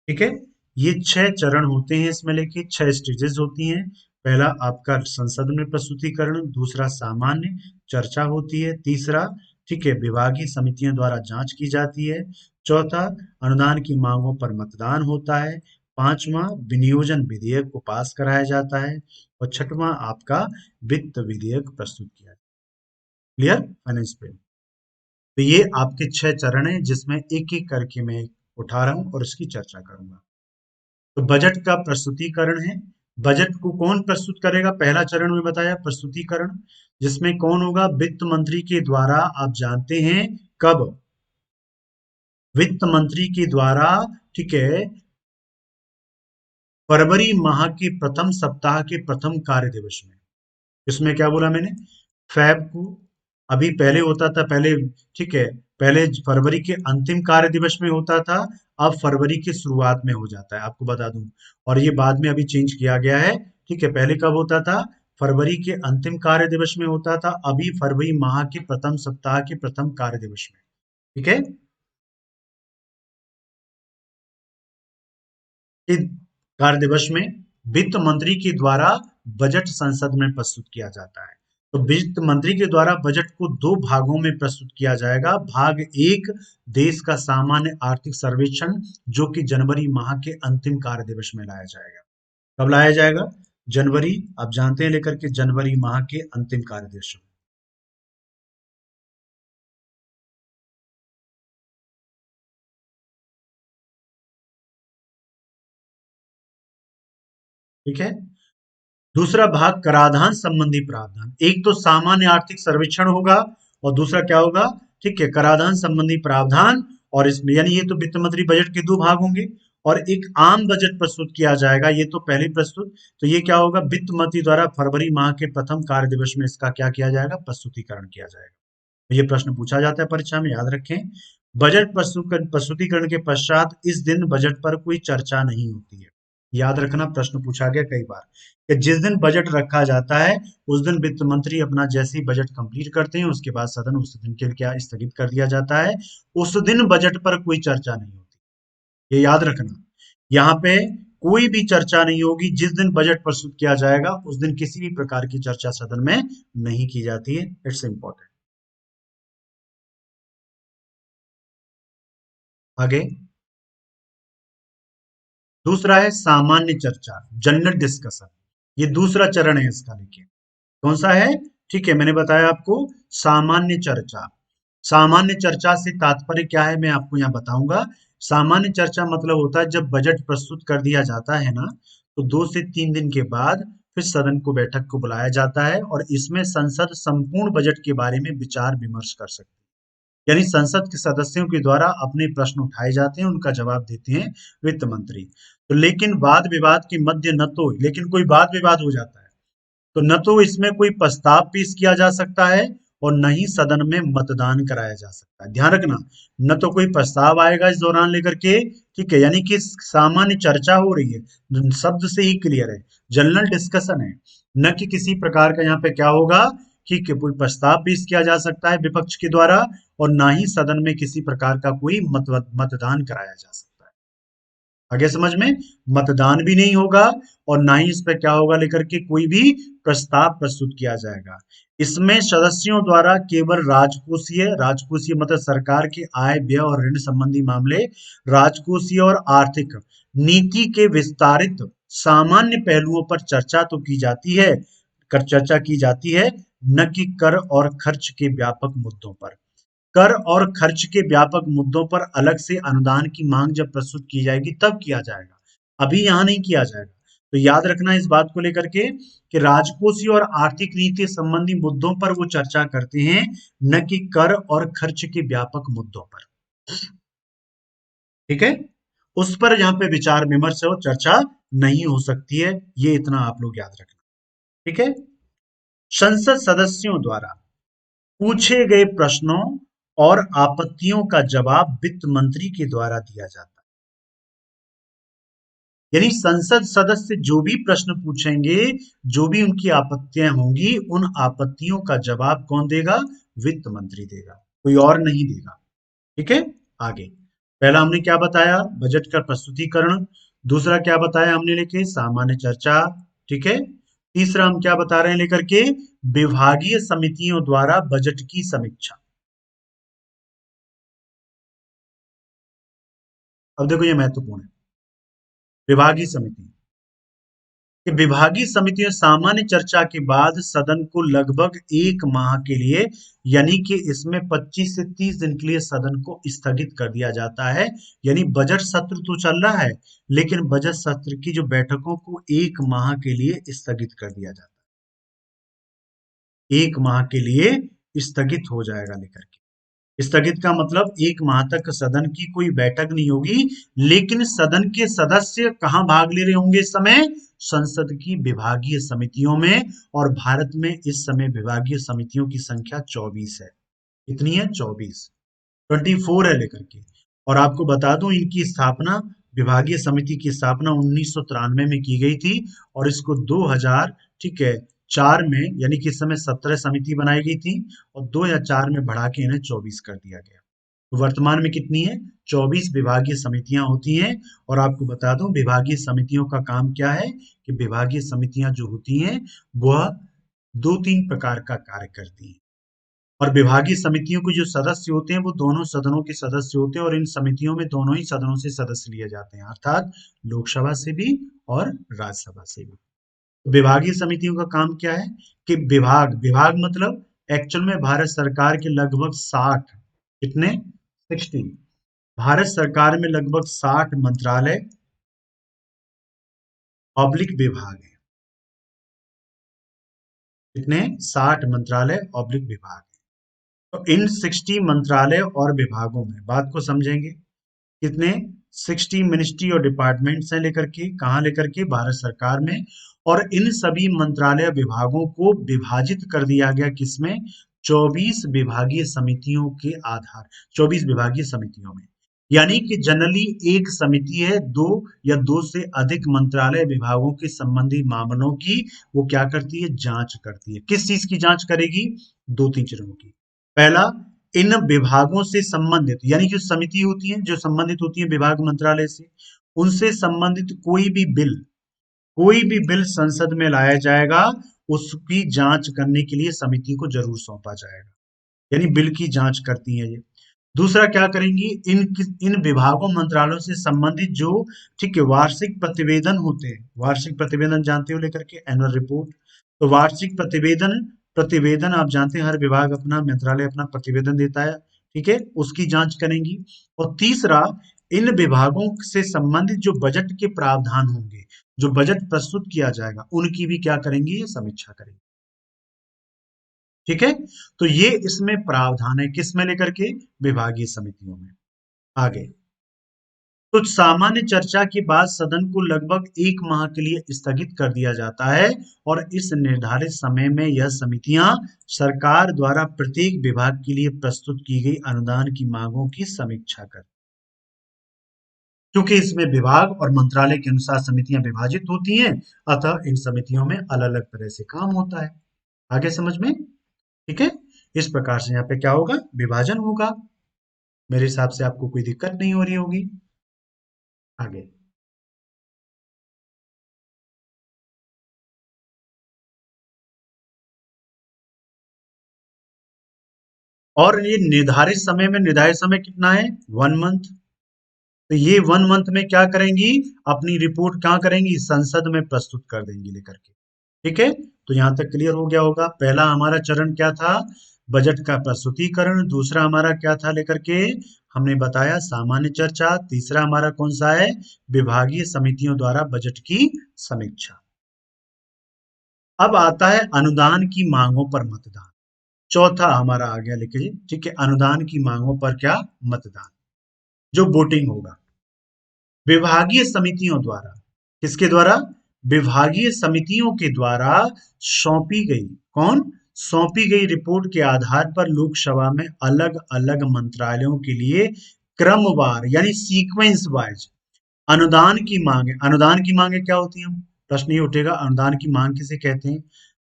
ठीक है, ये 6 चरण होते हैं इसमें, लेके 6 स्टेजेस होती हैं। पहला आपका संसद में प्रस्तुतिकरण, दूसरा सामान्य चर्चा होती है, तीसरा, ठीक है, विभागीय समितियों द्वारा जांच की जाती है, चौथा अनुदान की मांगों पर मतदान होता है, पांचवा विनियोजन विधेयक को पास कराया जाता है, और छठवां आपका वित्त विधेयक प्रस्तुत किया जाता है। क्लियर? Finance bill. तो ये आपके 6 चरण हैं जिसमें एक एक करके मैं उठा रहा हूं और इसकी चर्चा करूंगा। तो बजट का प्रस्तुतिकरण है। बजट को कौन प्रस्तुत करेगा? पहला चरण में बताया प्रस्तुतिकरण, जिसमें कौन होगा? वित्त मंत्री के द्वारा। आप जानते हैं कब? वित्त मंत्री के द्वारा, ठीक है, फरवरी माह के प्रथम सप्ताह के प्रथम कार्य दिवस में। इसमें क्या बोला मैंने? फैब को। अभी पहले होता था, पहले, ठीक है, पहले फरवरी के अंतिम कार्य दिवस में होता था, अब फरवरी की शुरुआत में हो जाता है, आपको बता दूं। और ये बाद में अभी चेंज किया गया है। ठीक है, पहले कब होता था? फरवरी के अंतिम कार्य दिवस में होता था, अभी फरवरी माह के प्रथम सप्ताह के प्रथम कार्य दिवस में। ठीक है, इस कार्य दिवस में वित्त मंत्री के द्वारा बजट संसद में प्रस्तुत किया जाता है। तो वित्त मंत्री के द्वारा बजट को 2 भागों में प्रस्तुत किया जाएगा। भाग एक, देश का सामान्य आर्थिक सर्वेक्षण, जो कि जनवरी माह के अंतिम कार्य दिवस में लाया जाएगा। कब लाया जाएगा? जनवरी, आप जानते हैं, लेकर के जनवरी माह के अंतिम कार्य दिवस में। ठीक है, दूसरा भाग कराधान संबंधी प्रावधान। एक तो सामान्य आर्थिक सर्वेक्षण होगा और दूसरा क्या होगा? ठीक है, कराधान संबंधी प्रावधान। और इसमें यानी ये तो वित्त मंत्री बजट के 2 भाग होंगे, और एक आम बजट प्रस्तुत किया जाएगा। ये तो पहले प्रस्तुत, तो ये क्या होगा? वित्त मंत्री द्वारा फरवरी माह के प्रथम कार्य दिवस में इसका क्या किया जाएगा? प्रस्तुतिकरण किया जाएगा। तो ये प्रश्न पूछा जाता है परीक्षा में, याद रखें। बजट प्रस्तुतिकरण के पश्चात इस दिन बजट पर कोई चर्चा नहीं होती है। याद रखना, प्रश्न पूछा गया कई बार कि जिस दिन बजट रखा जाता है उस दिन वित्त मंत्री अपना जैसे ही बजट कंप्लीट करते हैं उसके बाद सदन उस दिन के लिए क्या स्थगित कर दिया जाता है। उस दिन बजट पर कोई चर्चा नहीं होती, ये याद रखना। यहाँ पे कोई भी चर्चा नहीं होगी, जिस दिन बजट प्रस्तुत किया जाएगा उस दिन किसी भी प्रकार की चर्चा सदन में नहीं की जाती है। It's important. आगे दूसरा है सामान्य चर्चा, जनरल डिस्कशन। ये दूसरा चरण है इसका। देखिए कौन सा है। ठीक है, मैंने बताया आपको सामान्य चर्चा। सामान्य चर्चा से तात्पर्य क्या है मैं आपको यहाँ बताऊंगा। सामान्य चर्चा मतलब होता है जब बजट प्रस्तुत कर दिया जाता है ना, तो 2 से 3 दिन के बाद फिर सदन को बैठक को बुलाया जाता है और इसमें संसद संपूर्ण बजट के बारे में विचार विमर्श कर सकती है। यानी संसद के सदस्यों के द्वारा अपने प्रश्न उठाए जाते हैं, उनका जवाब देते हैं वित्त मंत्री। तो लेकिन वाद विवाद के मध्य न तो, लेकिन कोई वाद विवाद हो जाता है तो न तो इसमें कोई प्रस्ताव पेश किया जा सकता है और न ही सदन में मतदान कराया जा सकता है। ध्यान रखना, न तो कोई प्रस्ताव आएगा इस दौरान लेकर के, ठीक है, यानी कि सामान्य चर्चा हो रही है, शब्द से ही क्लियर है, जनरल डिस्कशन है। न कि किसी प्रकार का यहाँ पे क्या होगा, ठीक है, कोई प्रस्ताव पेश किया जा सकता है विपक्ष के द्वारा और ना ही सदन में किसी प्रकार का कोई मतदान कराया जा सकता है। आगे समझ में, मतदान भी नहीं होगा और ना ही इस पे क्या होगा लेकर के कोई भी प्रस्ताव प्रस्तुत किया जाएगा। इसमें सदस्यों द्वारा केवल राजकोषीय, राजकोषीय मतलब सरकार के आय व्यय और ऋण संबंधी मामले, राजकोषीय और आर्थिक नीति के विस्तारित सामान्य पहलुओं पर चर्चा तो की जाती है, कर चर्चा की जाती है, न कि कर और खर्च के व्यापक मुद्दों पर। कर और खर्च के व्यापक मुद्दों पर अलग से अनुदान की मांग जब प्रस्तुत की जाएगी तब किया जाएगा, अभी यहां नहीं किया जाएगा। तो याद रखना इस बात को लेकर के कि राजकोषीय और आर्थिक नीति संबंधी मुद्दों पर वो चर्चा करते हैं, न कि कर और खर्च के व्यापक मुद्दों पर। ठीक है, उस पर यहाँ पे विचार विमर्श और चर्चा नहीं हो सकती है, ये इतना आप लोग याद रखना। ठीक है, संसद सदस्यों द्वारा पूछे गए प्रश्नों और आपत्तियों का जवाब वित्त मंत्री के द्वारा दिया जाता है। यानी संसद सदस्य जो भी प्रश्न पूछेंगे, जो भी उनकी आपत्तियां होंगी, उन आपत्तियों का जवाब कौन देगा, वित्त मंत्री देगा, कोई और नहीं देगा। ठीक है, आगे पहला हमने क्या बताया, बजट का प्रस्तुतिकरण। दूसरा क्या बताया हमने लेके, सामान्य चर्चा। ठीक है, तीसरा हम क्या बता रहे हैं लेकर के, विभागीय समितियों द्वारा बजट की समीक्षा। अब देखो ये महत्वपूर्ण है, विभागीय समिति। कि विभागीय समितियों सामान्य चर्चा के बाद सदन को लगभग 1 माह के लिए, यानी कि इसमें 25 से 30 दिन के लिए सदन को स्थगित कर दिया जाता है। यानी बजट सत्र तो चल रहा है लेकिन बजट सत्र की जो बैठकों को 1 माह के लिए स्थगित कर दिया जाता है। 1 माह के लिए स्थगित हो जाएगा लेकर के। स्थगित का मतलब 1 माह तक सदन की कोई बैठक नहीं होगी, लेकिन सदन के सदस्य कहाँ भाग ले रहे होंगे इस समय, संसद की विभागीय समितियों में। और भारत में इस समय विभागीय समितियों की संख्या 24 है। कितनी है, 24, 24 है लेकर के। और आपको बता दूं इनकी स्थापना, विभागीय समिति की स्थापना 1993 में की गई थी और इसको 2000, ठीक है, 4 में, यानी कि इस समय 17 समिति बनाई गई थी और 2004 में बढ़ा के इन्हें 24 कर दिया गया। तो वर्तमान में कितनी है, 24 विभागीय समितियां होती हैं। और आपको बता दूं विभागीय समितियों का काम क्या है, कि विभागीय समितियां जो होती हैं वह 2-3 प्रकार का कार्य करती हैं। और विभागीय समितियों के जो सदस्य होते हैं वो दोनों सदनों के सदस्य होते हैं और इन समितियों में दोनों ही सदनों से सदस्य लिए जाते हैं, अर्थात लोकसभा से भी और राज्यसभा से भी। विभागीय समितियों का काम क्या है, कि विभाग, विभाग मतलब एक्चुअल में भारत सरकार के लगभग 60, कितने, 60, भारत सरकार में लगभग 60 मंत्रालय ऑब्लिक विभाग है। कितने, 60 मंत्रालय ऑब्लिक विभाग है। तो इन 60 मंत्रालय और विभागों में, बात को समझेंगे, कितने, 60 मिनिस्ट्री और डिपार्टमेंट्स हैं लेकर के, कहाँ लेकर के, भारत सरकार में। और इन सभी मंत्रालय विभागों को विभाजित कर दिया गया किसमें, 24 विभागीय समितियों के आधार, 24 विभागीय समितियों में। यानी कि जनरली एक समिति है, दो या दो से अधिक मंत्रालय विभागों के संबंधी मामलों की वो क्या करती है, जांच करती है। किस चीज की जांच करेगी, दो तीन चीजों की। पहला, इन विभागों से संबंधित, यानी जो समिति होती है जो संबंधित होती है विभाग मंत्रालय से, उनसे संबंधित कोई भी बिल संसद में लाया जाएगा, उसकी जांच करने के लिए समिति को जरूर सौंपा जाएगा। यानी बिल की जांच करती है ये। दूसरा क्या करेंगी, इन विभागों मंत्रालयों से संबंधित जो, ठीक है, वार्षिक प्रतिवेदन होते हैं, वार्षिक प्रतिवेदन जानते हो लेकर के, एनुअल रिपोर्ट। तो वार्षिक प्रतिवेदन प्रतिवेदन आप जानते हैं, हर विभाग अपना, मंत्रालय अपना प्रतिवेदन देता है, ठीक है, उसकी जांच करेंगी। और तीसरा, इन विभागों से संबंधित जो बजट के प्रावधान होंगे, जो बजट प्रस्तुत किया जाएगा, उनकी भी क्या करेंगी, ये समीक्षा करेंगे। ठीक है, तो ये इसमें प्रावधान है, किस में लेकर के, विभागीय समितियों में। आगे, तो सामान्य चर्चा के बाद सदन को लगभग एक माह के लिए स्थगित कर दिया जाता है, और इस निर्धारित समय में यह समितियां सरकार द्वारा प्रत्येक विभाग के लिए प्रस्तुत की गई अनुदान की मांगों की समीक्षा कर, क्योंकि इसमें विभाग और मंत्रालय के अनुसार समितियां विभाजित होती हैं, अतः इन समितियों में अलग अलग तरह से काम होता है। आगे समझ में, ठीक है, इस प्रकार से यहाँ पे क्या होगा, विभाजन होगा। मेरे हिसाब से आपको कोई दिक्कत नहीं हो रही होगी। आगे, और ये निर्धारित समय कितना है, 1 मंथ। तो ये 1 मंथ में क्या करेंगी, अपनी रिपोर्ट क्या करेंगी, संसद में प्रस्तुत कर देंगी लेकर के। ठीक है, तो यहां तक क्लियर हो गया होगा। पहला हमारा चरण क्या था, बजट का प्रस्तुतिकरण। दूसरा हमारा क्या था लेकर के, हमने बताया सामान्य चर्चा। तीसरा हमारा कौन सा है, विभागीय समितियों द्वारा बजट की समीक्षा। अब आता है अनुदान की मांगों पर मतदान। चौथा हमारा आ गया, लिखिए, ठीक है, अनुदान की मांगों पर क्या, मतदान, जो वोटिंग होगा विभागीय समितियों द्वारा। किसके द्वारा, विभागीय समितियों के द्वारा सौंपी गई, कौन, सौंपी गई रिपोर्ट के आधार पर लोकसभा में अलग अलग मंत्रालयों के लिए क्रमवार, यानी सीक्वेंस वाइज अनुदान की मांगे। अनुदान की मांगे क्या होती हैं, प्रश्न ये उठेगा, अनुदान की मांग किसे कहते हैं।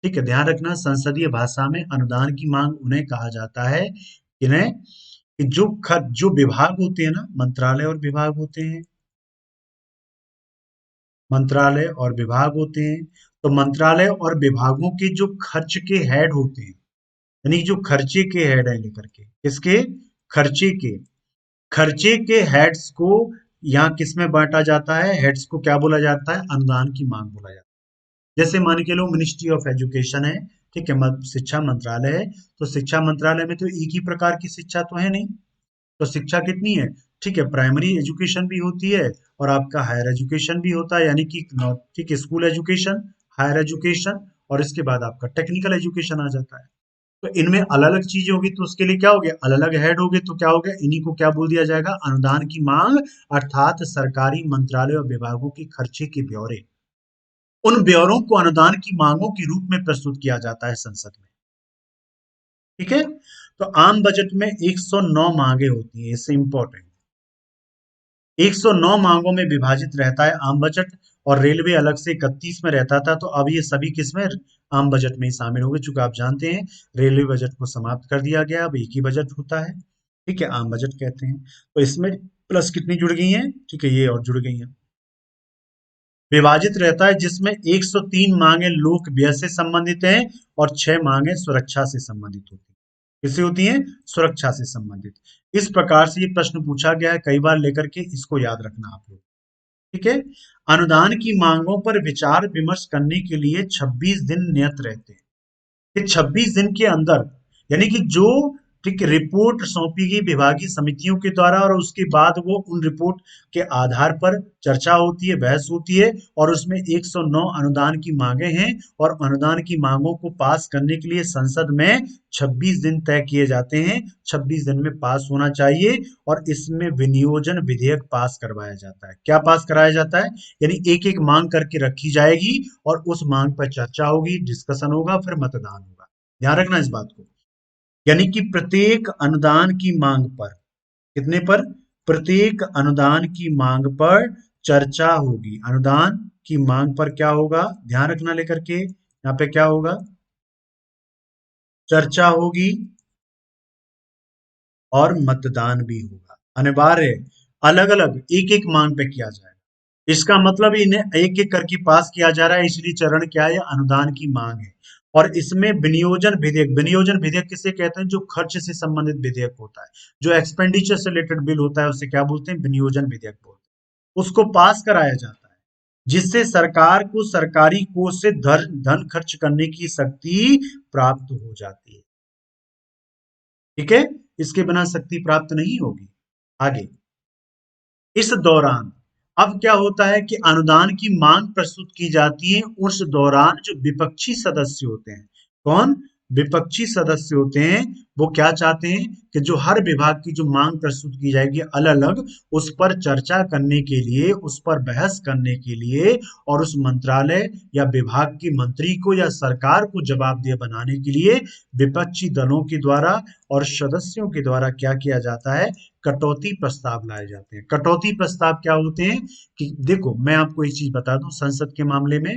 ठीक है, ध्यान रखना, संसदीय भाषा में अनुदान की मांग उन्हें कहा जाता है, इन्हें, कि जो विभाग होते हैं ना, मंत्रालय और विभाग होते हैं, मंत्रालय और विभाग होते हैं। तो मंत्रालय और विभागों के जो खर्च के हेड होते हैं, यानी जो खर्चे के हेड है लेकर के, किसके, खर्चे के, खर्चे के हेड्स को यहाँ किस में बांटा जाता है, हेड्स को क्या बोला जाता है, अनुदान की मांग बोला जाता है। जैसे मान के लो मिनिस्ट्री ऑफ एजुकेशन है, ठीक है, शिक्षा मंत्रालय है, तो शिक्षा मंत्रालय में तो एक ही प्रकार की शिक्षा तो है नहीं। तो शिक्षा कितनी है, ठीक है, प्राइमरी एजुकेशन भी होती है, और आपका हायर एजुकेशन भी होता है, यानी कि ठीक है, स्कूल एजुकेशन, हायर एजुकेशन, और इसके बाद आपका टेक्निकल एजुकेशन आ जाता है। तो इनमें अलग अलग चीजें होगी, तो उसके लिए क्या हो गया, अलग अलग हेड हो गए, तो क्या हो गया, इन्हीं को क्या बोल दिया जाएगा, अनुदान की मांग। अर्थात सरकारी मंत्रालय और विभागों के खर्चे के ब्यौरे, उन ब्यौरों को अनुदान की मांगों के रूप में प्रस्तुत किया जाता है संसद में। ठीक है, तो आम बजट में 109 मांगे होती है, इससे इंपॉर्टेंट, 109 मांगों में विभाजित रहता है आम बजट। और रेलवे अलग से 31 में रहता था, तो अब ये सभी किसमें, आम बजट में ही शामिल हो गए। चूंकि आप जानते हैं रेलवे बजट को समाप्त कर दिया गया, अब एक ही बजट होता है, ठीक है, आम बजट कहते हैं। तो इसमें प्लस कितनी जुड़ गई हैं, ठीक है, ये और जुड़ गई हैं। विभाजित रहता है, जिसमें 103 मांगे लोक व्यय से संबंधित हैं, और 6 मांगे सुरक्षा से संबंधित होती हैं। किससे होती हैं, सुरक्षा से संबंधित। इस प्रकार से ये प्रश्न पूछा गया है कई बार लेकर के, इसको याद रखना आप लोग। ठीक है, अनुदान की मांगों पर विचार विमर्श करने के लिए 26 दिन नियत रहते हैं, कि 26 दिन के अंदर, यानी कि जो, ठीक, रिपोर्ट सौंपी गई विभागीय समितियों के द्वारा, और उसके बाद वो उन रिपोर्ट के आधार पर चर्चा होती है, बहस होती है, और उसमें 109 अनुदान की मांगे हैं, और अनुदान की मांगों को पास करने के लिए संसद में 26 दिन तय किए जाते हैं, 26 दिन में पास होना चाहिए। और इसमें विनियोजन विधेयक पास करवाया जाता है। क्या पास कराया जाता है, यानी एक एक मांग करके रखी जाएगी, और उस मांग पर चर्चा होगी, डिस्कशन होगा, फिर मतदान होगा। ध्यान रखना इस बात को, यानी कि प्रत्येक अनुदान की मांग पर, कितने पर, प्रत्येक अनुदान की मांग पर चर्चा होगी। अनुदान की मांग पर क्या होगा, ध्यान रखना लेकर के, यहाँ पे क्या होगा, चर्चा होगी और मतदान भी होगा। अनिवार्य अलग अलग एक एक मांग पे किया जाएगा। इसका मतलब इन्हें एक एक करके पास किया जा रहा है, इसलिए चरण क्या है, अनुदान की मांग है। और इसमें विनियोजन विधेयक, विनियोजन विधेयक किसे कहते हैं, जो खर्च से संबंधित विधेयक होता है, जो एक्सपेंडिचर से रिलेटेड बिल होता है, उसे क्या बोलते हैं, विनियोजन विधेयक बोलते हैं। उसको पास कराया जाता है, जिससे सरकार को सरकारी कोष से धन धन खर्च करने की शक्ति प्राप्त हो जाती है। ठीक है, इसके बिना शक्ति प्राप्त नहीं होगी। आगे, इस दौरान अब क्या होता है कि अनुदान की मांग प्रस्तुत की जाती है। उस दौरान जो विपक्षी सदस्य होते हैं, कौन, विपक्षी सदस्य होते हैं, वो क्या चाहते हैं कि जो हर विभाग की जो मांग प्रस्तुत की जाएगी अलग अलग, उस पर चर्चा करने के लिए, उस पर बहस करने के लिए, और उस मंत्रालय या विभाग की मंत्री को या सरकार को जवाबदेह बनाने के लिए विपक्षी दलों के द्वारा और सदस्यों के द्वारा क्या किया जाता है, कटौती प्रस्ताव लाए जाते हैं। कटौती प्रस्ताव क्या होते हैं कि देखो, मैं आपको एक चीज बता दूं संसद के मामले में,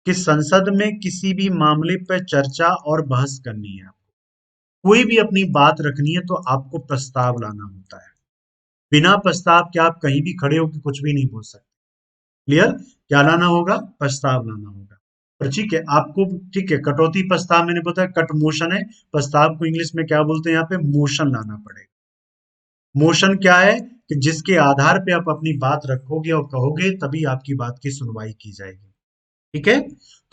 कि संसद में किसी भी मामले पर चर्चा और बहस करनी है, कोई भी अपनी बात रखनी है, तो आपको प्रस्ताव लाना होता है। बिना प्रस्ताव के आप कहीं भी खड़े होकर कुछ भी नहीं बोल सकते। क्लियर, क्या लाना होगा, प्रस्ताव लाना होगा। और ठीक है आपको, ठीक है, कटौती प्रस्ताव मैंने बताया कट मोशन है, प्रस्ताव को इंग्लिश में क्या बोलते हैं, यहाँ पे मोशन लाना पड़ेगा। मोशन क्या है कि जिसके आधार पे आप अपनी बात रखोगे और कहोगे, तभी आपकी बात की सुनवाई की जाएगी। ठीक है,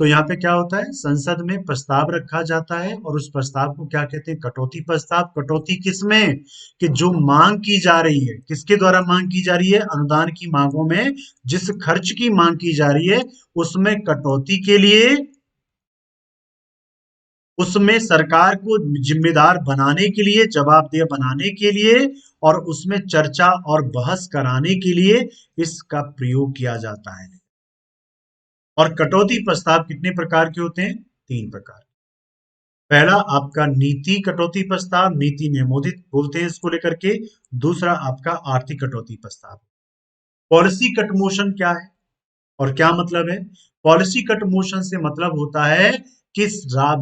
तो यहाँ पे क्या होता है, संसद में प्रस्ताव रखा जाता है, और उस प्रस्ताव को क्या कहते हैं, कटौती प्रस्ताव। कटौती किसमें, कि जो मांग की जा रही है, किसके द्वारा मांग की जा रही है, अनुदान की मांगों में जिस खर्च की मांग की जा रही है, उसमें कटौती के लिए, उसमें सरकार को जिम्मेदार बनाने के लिए, जवाबदेह बनाने के लिए, और उसमें चर्चा और बहस कराने के लिए इसका प्रयोग किया जाता है। और कटौती प्रस्ताव कितने प्रकार के होते हैं, तीन प्रकार। पहला आपका नीति कटौती प्रस्ताव, नीति नियमोदित बोलते हैं इसको लेकर के। दूसरा आपका आर्थिक कटौती प्रस्ताव। पॉलिसी कट मोशन क्या है और क्या मतलब है, पॉलिसी कट मोशन से मतलब होता है कि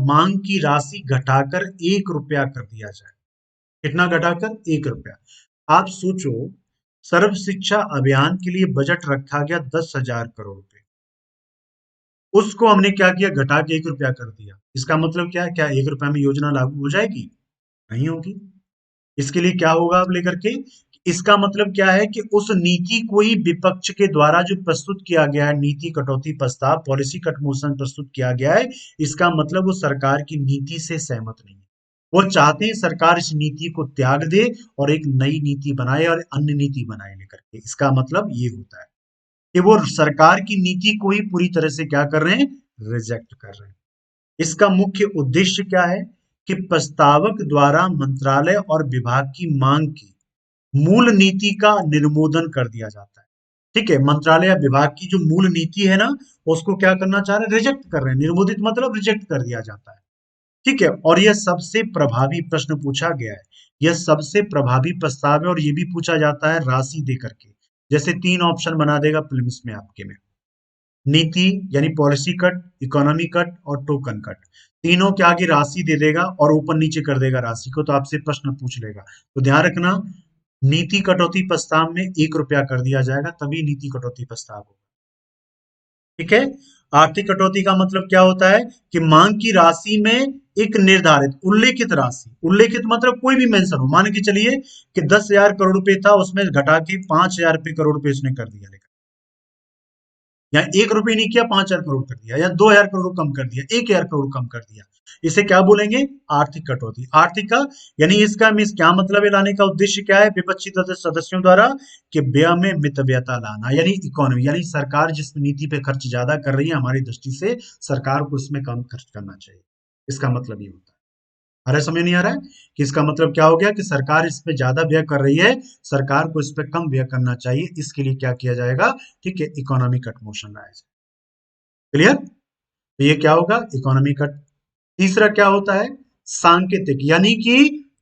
मांग की राशि घटाकर 1 रुपया कर दिया जाए। कितना घटाकर, 1 रुपया। आप सोचो, सर्व शिक्षा अभियान के लिए बजट रखा गया 10,000 करोड़ रुपए, उसको हमने क्या किया, घटा के 1 रुपया कर दिया। इसका मतलब क्या है, क्या 1 रुपया में योजना लागू हो जाएगी, नहीं होगी। इसके लिए क्या होगा आप लेकर के, इसका मतलब क्या है कि उस नीति को ही विपक्ष के द्वारा जो प्रस्तुत किया गया है, नीति कटौती प्रस्ताव, पॉलिसी कट मोशन प्रस्तुत किया गया है, इसका मतलब वो सरकार की नीति से सहमत नहीं है। वो चाहते हैं सरकार इस नीति को त्याग दे और एक नई नीति बनाए और अन्य नीति बनाए लेकर के। इसका मतलब ये होता है कि वो सरकार की नीति को ही पूरी तरह से क्या कर रहे हैं, रिजेक्ट कर रहे हैं। इसका मुख्य उद्देश्य क्या है कि प्रस्तावक द्वारा मंत्रालय और विभाग की मांग की मूल नीति का निर्मोदन कर दिया जाता है। ठीक है, मंत्रालय या विभाग की जो मूल नीति है ना, उसको क्या करना चाह रहे हैं, रिजेक्ट कर रहे हैं। निर्मोदित मतलब रिजेक्ट कर दिया जाता है। ठीक है, और यह सबसे प्रभावी प्रश्न पूछा गया है, यह सबसे प्रभावी प्रस्ताव है, और ये भी पूछा जाता है राशि दे करके। जैसे 3 ऑप्शन बना देगा प्रीलिम्स में आपके में, नीति यानी पॉलिसी कट, इकोनॉमी कट और टोकन कट। तीनों के आगे राशि दे देगा और ऊपर नीचे कर देगा राशि को, तो आपसे प्रश्न पूछ लेगा। तो ध्यान रखना, नीति कटौती प्रस्ताव में 1 रुपया कर दिया जाएगा, तभी नीति कटौती प्रस्ताव होगा। ठीक है, आर्थिक कटौती का मतलब क्या होता है कि मांग की राशि में एक निर्धारित उल्लेखित राशि, उल्लेखित मतलब कोई भी मेंशन हो, मान के चलिए कि 10,000 करोड़ रुपए था, उसमें घटा के 5,000 करोड़ रुपए उसने कर दिया, या 1 रुपये नहीं किया, 5,000 करोड़ कर दिया, या 2,000 करोड़ कम कर दिया, 1,000 करोड़ कम कर दिया, इसे क्या बोलेंगे, आर्थिक कटौती। आर्थिक का यानी इसका मीन्स क्या मतलब है, लाने का उद्देश्य क्या है विपक्षी सदस्यों द्वारा, कि व्यय में मितव्ययता लाना, यानी इकोनॉमी, यानी सरकार जिस नीति पे खर्च ज्यादा कर रही है, हमारी दृष्टि से सरकार को इसमें कम खर्च करना चाहिए। इसका मतलब ये होता है। अरे समझ नहीं आ रहा है कि इसका मतलब क्या हो गया, कि सरकार इस पे ज्यादा व्यय कर रही है, सरकार को इस पे कम व्यय करना चाहिए, इसके लिए क्या किया जाएगा, ठीक है, इकोनॉमी कट मोशन लाया जाए। क्लियर, तो ये क्या होगा, इकोनॉमी कट। तीसरा क्या होता है, सांकेतिक, यानी कि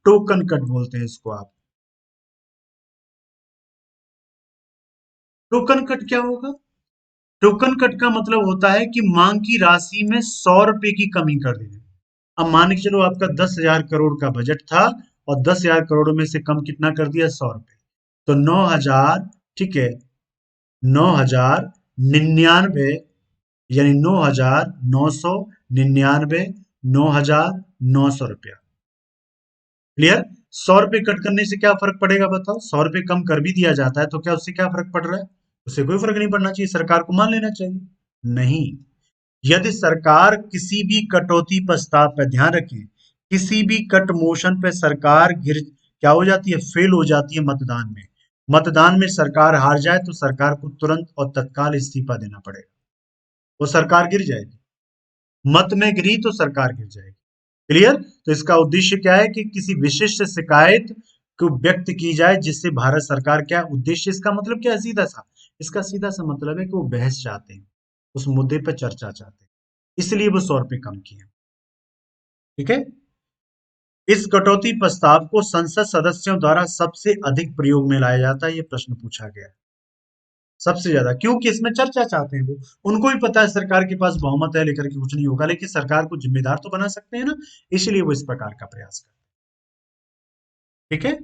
टोकन कट बोलते हैं इसको आप। टोकन कट क्या होगा? टोकन कट का मतलब होता है कि मांग की राशि में 100 रुपए की कमी कर देना। अब मान के चलो आपका 10,000 करोड़ का बजट था और 10,000 करोड़ में से कम कितना कर दिया? 100 रुपए। तो 9,000, ठीक है, 9,099, यानी 9,999, 9,900 रुपया। क्लियर? 100 रुपए कट करने से क्या फर्क पड़ेगा बताओ? 100 रुपए कम कर भी दिया जाता है तो क्या उससे क्या फर्क पड़ रहा है? उससे कोई फर्क नहीं पड़ना चाहिए, सरकार को मान लेना चाहिए। नहीं, यदि सरकार किसी भी कटौती प्रस्ताव पर, ध्यान रखें, किसी भी कट मोशन पे सरकार गिर क्या हो जाती है? फेल हो जाती है मतदान में। मतदान में सरकार हार जाए तो सरकार को तुरंत और तत्काल इस्तीफा देना पड़ेगा। वो सरकार गिर जाएगी। मत में गिरी तो सरकार गिर जाएगी। क्लियर? तो इसका उद्देश्य क्या है कि किसी विशिष्ट शिकायत को व्यक्त की जाए जिससे भारत सरकार, क्या उद्देश्य इसका मतलब क्या है? सीधा सा इसका सीधा सा मतलब है कि वो बहस चाहते हैं, उस मुद्दे पर चर्चा चाहते हैं, इसलिए वो 100 रुपए कम किए। ठीक है? इस कटौती प्रस्ताव को संसद सदस्यों द्वारा सबसे अधिक प्रयोग में लाया जाता है, ये प्रश्न पूछा गया है। सबसे ज्यादा, क्योंकि इसमें चर्चा चाहते हैं वो। उनको भी पता है सरकार के पास बहुमत है, लेकर के कुछ नहीं होगा, लेकिन सरकार को जिम्मेदार तो बना सकते हैं ना, इसलिए वो इस प्रकार का प्रयास करते हैं। ठीक है?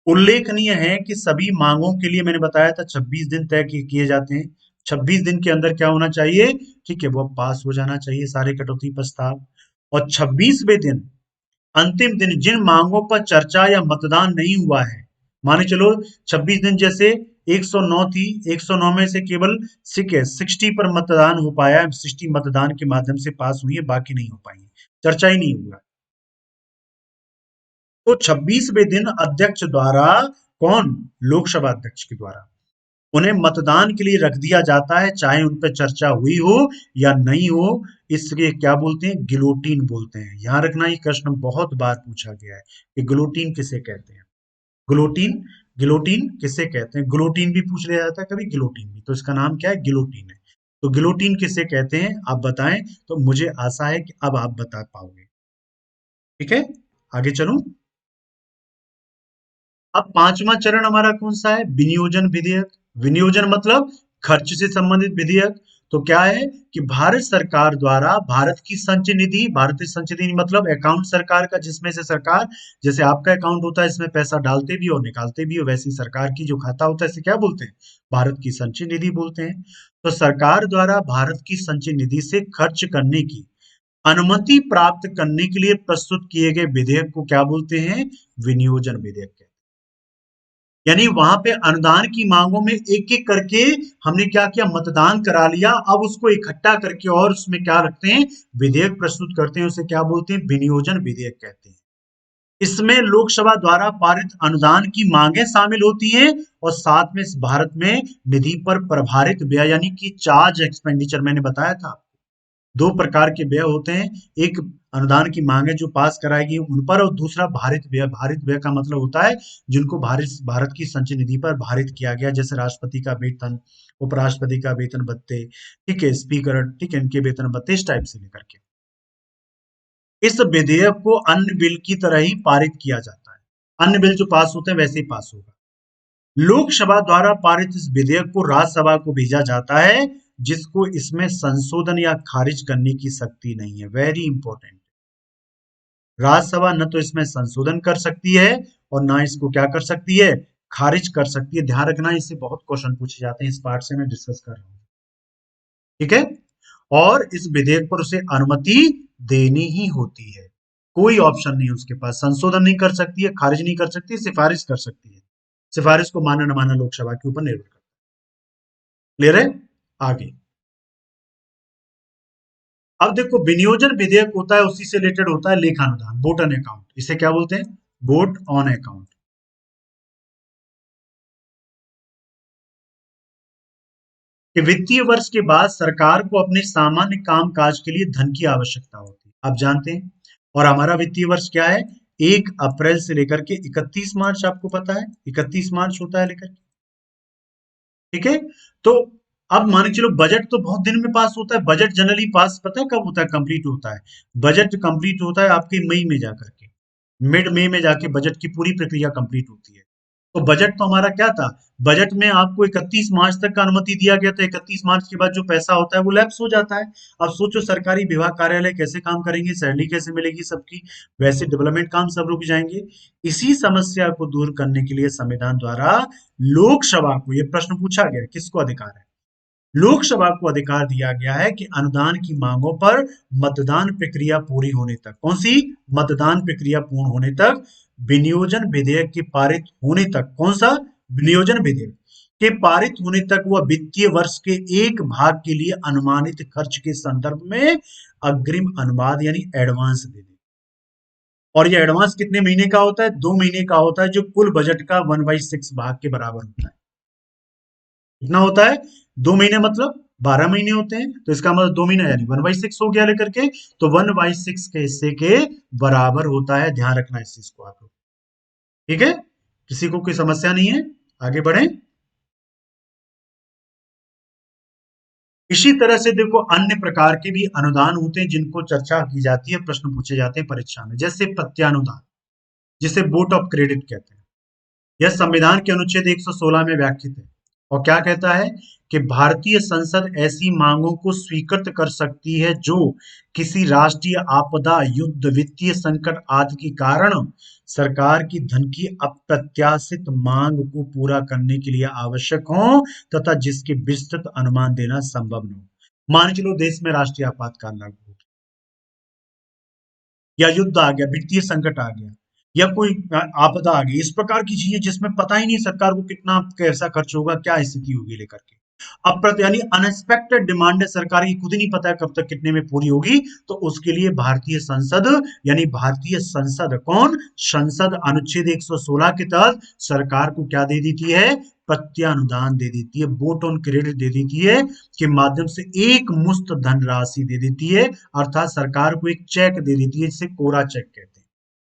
उल्लेखनीय है कि सभी मांगों के लिए मैंने बताया था 26 दिन तय किए जाते हैं। 26 दिन के अंदर क्या होना चाहिए? ठीक है, वो पास हो जाना चाहिए सारे कटौती प्रस्ताव। और 26वें दिन, अंतिम दिन, जिन मांगों पर चर्चा या मतदान नहीं हुआ है, माने चलो 26 दिन, जैसे 109 थी, 109 में से केवल 60 पर मतदान हो पाया है, 60 मतदान के माध्यम से पास हुई है, बाकी नहीं हो पाई है, चर्चा ही नहीं हुआ। तो 26वें दिन अध्यक्ष द्वारा, कौन? लोकसभा अध्यक्ष के द्वारा उन्हें मतदान के लिए रख दिया जाता है, चाहे उन पर चर्चा हुई हो या नहीं हो। इसके क्या बोलते हैं? गिलोटीन बोलते हैं। याद रखना, ये प्रश्न बहुत बार पूछा गया है कि गिलोटीन किसे कहते हैं। गिलोटीन, गिलोटीन किसे कहते हैं? गिलोटीन भी पूछ लिया जाता है कभी, गिलोटीन भी, तो इसका नाम क्या है? गिलोटीन है। तो गिलोटीन किसे कहते हैं आप बताएं, तो मुझे आशा है कि अब आप बता पाओगे। ठीक है, आगे चलूं। अब पांचवा चरण हमारा कौन सा है? विनियोजन विधेयक। विनियोजन मतलब खर्च से संबंधित विधेयक। तो क्या है कि भारत सरकार द्वारा भारत की संचय निधि, भारतीय संचय निधि मतलब अकाउंट सरकार का, जिसमें से सरकार, जैसे आपका अकाउंट होता है इसमें पैसा डालते भी हो निकालते भी हो, वैसे ही सरकार की जो खाता होता है इसे क्या बोलते हैं? भारत की संचय निधि बोलते हैं। तो सरकार द्वारा भारत की संचय निधि से खर्च करने की अनुमति प्राप्त करने के लिए प्रस्तुत किए गए विधेयक को क्या बोलते हैं? विनियोजन विधेयक। यानी वहां पे अनुदान की मांगों में एक एक करके हमने क्या किया? मतदान करा लिया। अब उसको इकट्ठा करके और उसमें क्या रखते हैं? विधेयक प्रस्तुत करते हैं, उसे क्या बोलते हैं? विनियोजन विधेयक कहते हैं। इसमें लोकसभा द्वारा पारित अनुदान की मांगे शामिल होती हैं और साथ में भारत में निधि पर प्रभारित व्यय, यानी कि चार्ज एक्सपेंडिचर, मैंने बताया था दो प्रकार के व्यय होते हैं। एक अनुदान की मांगे जो पास कराएगी उन पर, और दूसरा भारित व्यय। भारित व्यय का मतलब होता है जिनको भारत भारत की संचय निधि पर भारित किया गया, जैसे राष्ट्रपति का वेतन, उपराष्ट्रपति का वेतन भत्ते, ठीक है, स्पीकर, ठीक है, इनके वेतन भत्ते, इस टाइप से लेकर के। इस विधेयक को अन्य बिल की तरह ही पारित किया जाता है। अन्य बिल जो पास होते हैं वैसे ही पास होगा। लोकसभा द्वारा पारित इस विधेयक को राज्यसभा को भेजा जाता है, जिसको इसमें संशोधन या खारिज करने की शक्ति नहीं है। Very important. राज्यसभा न तो इसमें संशोधन कर सकती है और ना इसको क्या कर सकती है? खारिज कर सकती है। ध्यान रखना, इससे बहुत क्वेश्चन पूछे जाते हैं, इस पार्ट से मैं डिस्कस कर रहा हूँ। ठीक है? और इस विधेयक पर उसे अनुमति देनी ही होती है, कोई ऑप्शन नहीं है उसके पास। संशोधन नहीं कर सकती है, खारिज नहीं कर सकती, सिफारिश कर सकती है। सिफारिश को माना न माना लोकसभा के ऊपर निर्भर करता है। क्लियर है? आगे अब देखो, विनियोजन विधेयक होता है, उसी से रिलेटेड होता है लेखानुदान, वोट ऑन अकाउंट। इसे क्या बोलते हैं? Vote on account. कि वित्तीय वर्ष के बाद सरकार को अपने सामान्य कामकाज के लिए धन की आवश्यकता होती है, आप जानते हैं। और हमारा वित्तीय वर्ष क्या है? 1 अप्रैल से लेकर के 31 मार्च, आपको पता है 31 मार्च होता है लेकर के। ठीक है? तो अब मान के चलो बजट तो बहुत दिन में पास होता है। बजट जनरली पास पता है कब होता है? कंप्लीट होता है, बजट कंप्लीट होता है आपके मई में जाकर के, मिड मई में जाके बजट की पूरी प्रक्रिया कंप्लीट होती है। तो बजट तो हमारा क्या था? बजट में आपको 31 मार्च तक का अनुमति दिया गया था। 31 मार्च के बाद जो पैसा होता है वो लैप्स हो जाता है। अब सोचो सरकारी विभाग कार्यालय कैसे काम करेंगे, सैलरी कैसे मिलेगी सबकी, वैसे डेवलपमेंट काम सब रुक जाएंगे। इसी समस्या को दूर करने के लिए संविधान द्वारा लोकसभा को ये प्रश्न पूछा गया, किसको अधिकार है? लोकसभा को अधिकार दिया गया है कि अनुदान की मांगों पर मतदान प्रक्रिया पूरी होने तक, कौन सी? मतदान प्रक्रिया पूर्ण होने तक, विनियोजन विधेयक के पारित होने तक, कौन सा? विनियोजन विधेयक के पारित होने तक वह वित्तीय वर्ष के एक भाग के लिए अनुमानित खर्च के संदर्भ में अग्रिम अनुवाद यानी एडवांस दे दे। और यह एडवांस कितने महीने का होता है? 2 महीने का होता है, जो कुल बजट का 1/6 भाग के बराबर होता है। कितना होता है? 2 महीने मतलब 12 महीने होते हैं, तो इसका मतलब 2 महीने यानी 1/6 हो गया लेकर के, तो 1/6 के हिस्से के बराबर होता है। ध्यान रखना इस चीज को आप लोग, ठीक है? किसी को कोई समस्या नहीं है? आगे बढ़े। इसी तरह से देखो अन्य प्रकार के भी अनुदान होते हैं जिनको चर्चा की जाती है, प्रश्न पूछे जाते हैं परीक्षा में, जैसे प्रत्यानुदान, जिसे वोट ऑफ क्रेडिट कहते हैं। यह संविधान के अनुच्छेद 116 में व्याख्यित है और क्या कहता है कि भारतीय संसद ऐसी मांगों को स्वीकृत कर सकती है जो किसी राष्ट्रीय आपदा, युद्ध, वित्तीय संकट आदि के कारण सरकार की धन की अप्रत्याशित मांग को पूरा करने के लिए आवश्यक हो तथा जिसके विस्तृत अनुमान देना संभव न हो। मान चलो देश में राष्ट्रीय आपातकाल लागू हो या युद्ध आ गया, वित्तीय संकट आ गया, या कोई आपदा आ गई, इस प्रकार की चीजें जिसमें पता ही नहीं सरकार को कितना कैसा खर्च होगा, क्या स्थिति होगी लेकर के। अप्रत यानी अनएक्सपेक्टेड डिमांड है, सरकार की खुद ही नहीं पता है कब तक कितने में पूरी होगी, तो उसके लिए भारतीय संसद यानी भारतीय संसद, कौन? संसद अनुच्छेद 116 के तहत सरकार को क्या दे देती है? प्रत्यानुदान दे देती है, वोट ऑन क्रेडिट दे देती है, के माध्यम से एक मुश्त धनराशि दे देती है, अर्थात सरकार को एक चेक दे देती है, जिसे कोरा चेक कहते हैं।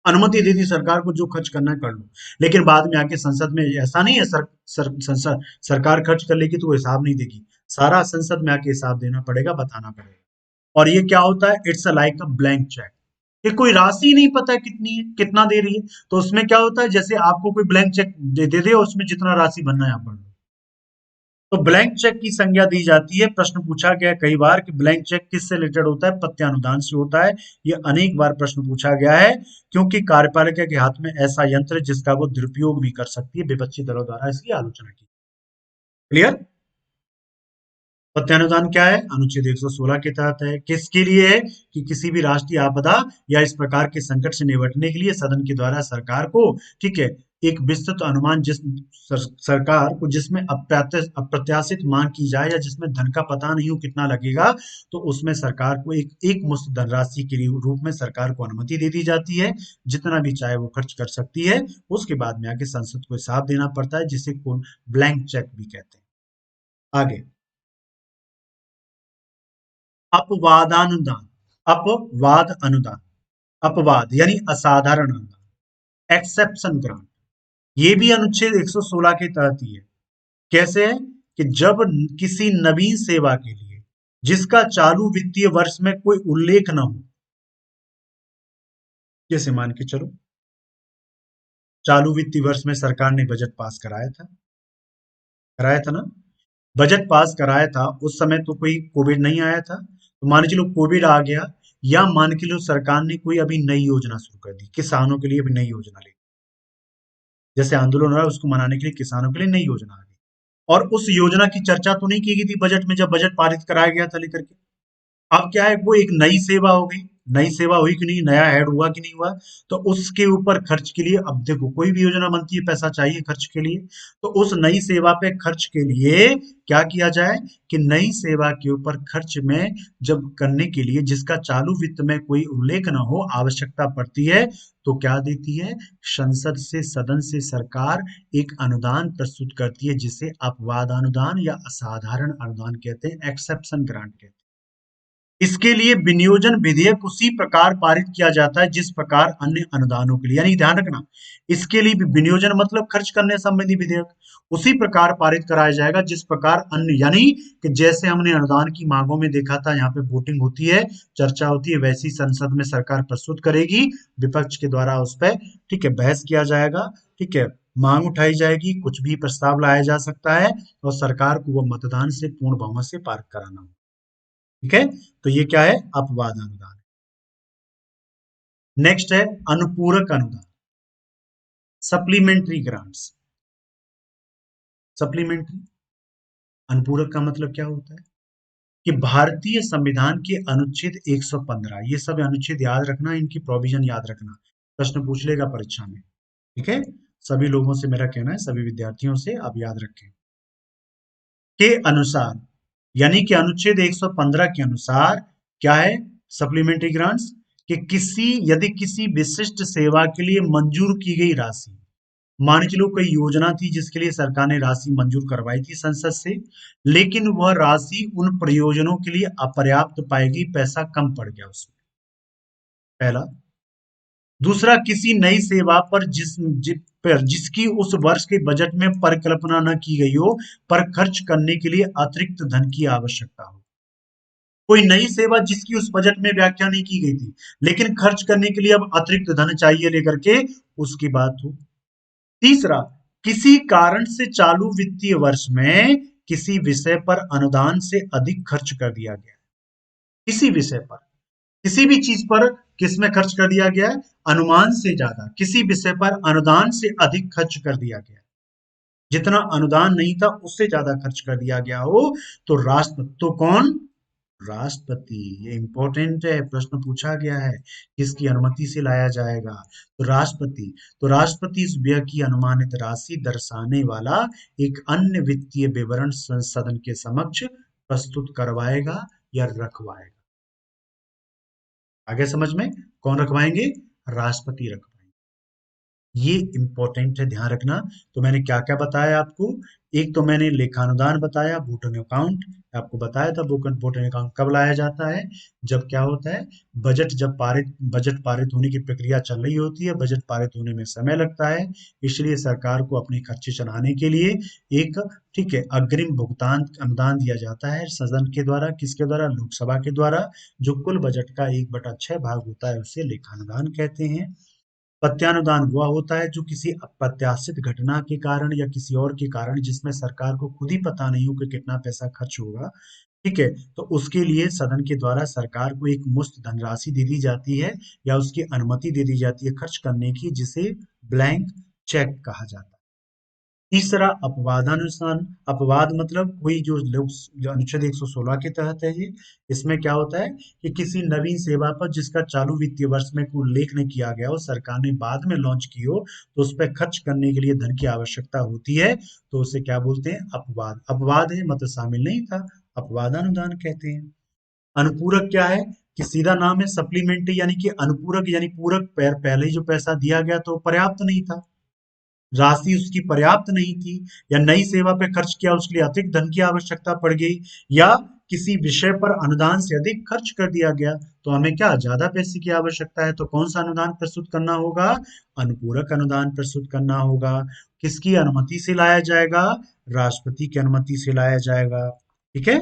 अनुमति दे दी सरकार को, जो खर्च करना है कर लो। लेकिन बाद में आके संसद में ऐसा नहीं है, संसद सरकार खर्च कर लेगी तो वो हिसाब नहीं देगी, सारा संसद में आके हिसाब देना पड़ेगा, बताना पड़ेगा। और ये क्या होता है? It's like a blank cheque. ये कोई राशि नहीं पता है कितनी है, कितना दे रही है, तो उसमें क्या होता है, जैसे आपको कोई ब्लैंक चेक दे दे और उसमें जितना राशि बनना है आप भर लो। तो ब्लैंक चेक की संज्ञा दी जाती है। प्रश्न पूछा गया कई बार कि ब्लैंक चेक किससे रिलेटेड होता है? प्रत्यानुदान से होता है। ये अनेक बार प्रश्न पूछा गया है, क्योंकि कार्यपालिका के हाथ में ऐसा यंत्र है जिसका वो दुरुपयोग भी कर सकती है, विपक्षी दलों द्वारा इसकी आलोचना की। क्लियर? प्रत्यानुदान क्या है? अनुच्छेद 116 के तहत है। किसके लिए है? कि किसी भी राष्ट्रीय आपदा या इस प्रकार के संकट से निपटने के लिए सदन के द्वारा सरकार को, ठीक है, एक विस्तृत अनुमान सरकार को जिसमें अप्रत्याशित मांग की जाए या जिसमें धन का पता नहीं हो कितना लगेगा, तो उसमें सरकार को एक मुश्त धनराशि के रूप में सरकार को अनुमति दे दी जाती है, जितना भी चाहे वो खर्च कर सकती है। उसके बाद में आके संसद को हिसाब देना पड़ता है, जिसे ब्लैंक चेक भी कहते हैं। आगे अपवादानुदान, अपवाद अनुदान, अपवाद यानी असाधारण अनुदान, एक्सेप्शन ग्रांट, ये भी अनुच्छेद 116 के तहत ही है। कैसे है? कि जब किसी नवीन सेवा के लिए जिसका चालू वित्तीय वर्ष में कोई उल्लेख न हो, जैसे मान के चलो चालू वित्तीय वर्ष में सरकार ने बजट पास कराया था ना, बजट पास कराया था, उस समय तो कोई कोविड नहीं आया था, तो मान के चलो कोविड आ गया, या मान के लो सरकार ने कोई अभी नई योजना शुरू कर दी, किसानों के लिए अभी नई योजना ले, जैसे आंदोलन हो रहा है उसको मनाने के लिए किसानों के लिए नई योजना आ गई, और उस योजना की चर्चा तो नहीं की गई थी बजट में जब बजट पारित कराया गया था लेकर के। अब क्या है, वो एक नई सेवा हो गई, नई सेवा हुई कि नहीं, नया ऐड हुआ कि नहीं हुआ, तो उसके ऊपर खर्च के लिए, अब देखो कोई भी योजना बनती है पैसा चाहिए खर्च के लिए, तो उस नई सेवा पे खर्च के लिए क्या किया जाए कि नई सेवा के ऊपर खर्च में जब करने के लिए जिसका चालू वित्त में कोई उल्लेख न हो, आवश्यकता पड़ती है, तो क्या देती है, संसद से, सदन से सरकार एक अनुदान प्रस्तुत करती है, जिसे अपवाद अनुदान या असाधारण अनुदान कहते हैं, एक्सेप्शन ग्रांट कहते हैं। इसके लिए विनियोजन विधेयक उसी प्रकार पारित किया जाता है जिस प्रकार अन्य अनुदानों के लिए, यानी ध्यान रखना, इसके लिए भी विनियोजन मतलब खर्च करने संबंधी विधेयक उसी प्रकार पारित कराया जाएगा जिस प्रकार अन्य, यानी कि जैसे हमने अनुदान की मांगों में देखा था, यहाँ पे वोटिंग होती है, चर्चा होती है, वैसी संसद में सरकार प्रस्तुत करेगी, विपक्ष के द्वारा उस पर, ठीक है, बहस किया जाएगा, ठीक है, मांग उठाई जाएगी, कुछ भी प्रस्ताव लाया जा सकता है और सरकार को वो मतदान से पूर्ण बहुमत से पारित कराना होगा। ठीक है, तो ये क्या है, अपवाद अनुदान। नेक्स्ट है अनुपूरक अनुदान, सप्लीमेंट्री ग्रांट्स। सप्लीमेंट्री, अनुपूरक का मतलब क्या होता है कि भारतीय संविधान के अनुच्छेद 115, ये सब अनुच्छेद याद रखना, इनकी प्रोविजन याद रखना, प्रश्न पूछ लेगा परीक्षा में। ठीक है, सभी लोगों से मेरा कहना है, सभी विद्यार्थियों से आप याद रखें के अनुसार, यानी कि अनुच्छेद 115 के अनुसार क्या है, सप्लीमेंट्री ग्रांट्स, कि किसी यदि किसी विशिष्ट सेवा के लिए मंजूर की गई राशि, मान के लो कोई योजना थी जिसके लिए सरकार ने राशि मंजूर करवाई थी संसद से, लेकिन वह राशि उन प्रयोजनों के लिए अपर्याप्त पाई गई, पैसा कम पड़ गया उसमें, पहला। दूसरा, किसी नई सेवा पर जिसकी उस वर्ष के बजट में परिकल्पना न की गई हो, पर खर्च करने के लिए अतिरिक्त धन की आवश्यकता हो। कोई नई सेवा जिसकी उस बजट में व्याख्या नहीं की गई थी, लेकिन खर्च करने के लिए अब अतिरिक्त धन चाहिए लेकर के, उसकी बात हो। तीसरा, किसी कारण से चालू वित्तीय वर्ष में किसी विषय पर अनुदान से अधिक खर्च कर दिया गया, किसी विषय पर, किसी भी चीज पर किसमें खर्च कर दिया गया है, अनुमान से ज्यादा, किसी विषय पर अनुदान से अधिक खर्च कर दिया गया, जितना अनुदान नहीं था उससे ज्यादा खर्च कर दिया गया हो, तो राष्ट्रपति, तो कौन, राष्ट्रपति। ये इंपॉर्टेंट है, प्रश्न पूछा गया है, किसकी अनुमति से लाया जाएगा, तो राष्ट्रपति। तो राष्ट्रपति इस व्यय की अनुमानित राशि दर्शाने वाला एक अन्य वित्तीय विवरण सदन के समक्ष प्रस्तुत करवाएगा या रखवाएगा। आगे समझ में, कौन रखवाएंगे, राष्ट्रपति रखवाएंगे। ये इंपॉर्टेंट है, ध्यान रखना। तो मैंने क्या क्या बताया आपको, एक तो मैंने लेखानुदान बताया, वोटिंग अकाउंट आपको बताया था, वोटिंग अकाउंट कब लाया जाता है, जब क्या होता है, बजट पारित होने की प्रक्रिया चल रही होती है, बजट पारित होने में समय लगता है, इसलिए सरकार को अपने खर्चे चलाने के लिए एक, ठीक है, अग्रिम भुगतान अनुदान दिया जाता है सदन के द्वारा, किसके द्वारा, लोकसभा के द्वारा, जो कुल बजट का 1/6 भाग होता है, उसे लेखानुदान कहते हैं। प्रत्यानुदान वह होता है जो किसी अप्रत्याशित घटना के कारण या किसी और के कारण, जिसमें सरकार को खुद ही पता नहीं हो कि कितना पैसा खर्च होगा, ठीक है, तो उसके लिए सदन के द्वारा सरकार को एक मुश्त धनराशि दे दी जाती है या उसकी अनुमति दे दी जाती है खर्च करने की, जिसे ब्लैंक चेक कहा जाता है। तीसरा, अपवादानुसार, अपवाद मतलब कोई जो अनुच्छेद 116 के तहत है ये, इसमें क्या होता है कि किसी नवीन सेवा पर जिसका चालू वित्तीय वर्ष में कोई उल्लेख नहीं किया गया हो, सरकार ने बाद में लॉन्च की हो, तो उस पर खर्च करने के लिए धन की आवश्यकता होती है, तो उसे क्या बोलते हैं, अपवाद। अपवाद है मतलब शामिल नहीं था, अपवादानुदान कहते हैं। अनुपूरक क्या है, कि सीधा नाम है सप्लीमेंट्री, यानी कि अनुपूरक यानी पूरक, पहले ही जो पैसा दिया गया तो पर्याप्त नहीं था, राशि उसकी पर्याप्त नहीं थी, या नई सेवा पे खर्च किया उसके लिए अतिरिक्त धन की आवश्यकता पड़ गई, या किसी विषय पर अनुदान से अधिक खर्च कर दिया गया, तो हमें क्या ज्यादा पैसे की आवश्यकता है, तो कौन सा अनुदान प्रस्तुत करना होगा, अनुपूरक अनुदान प्रस्तुत करना होगा। किसकी अनुमति से लाया जाएगा, राष्ट्रपति की अनुमति से लाया जाएगा। ठीक है,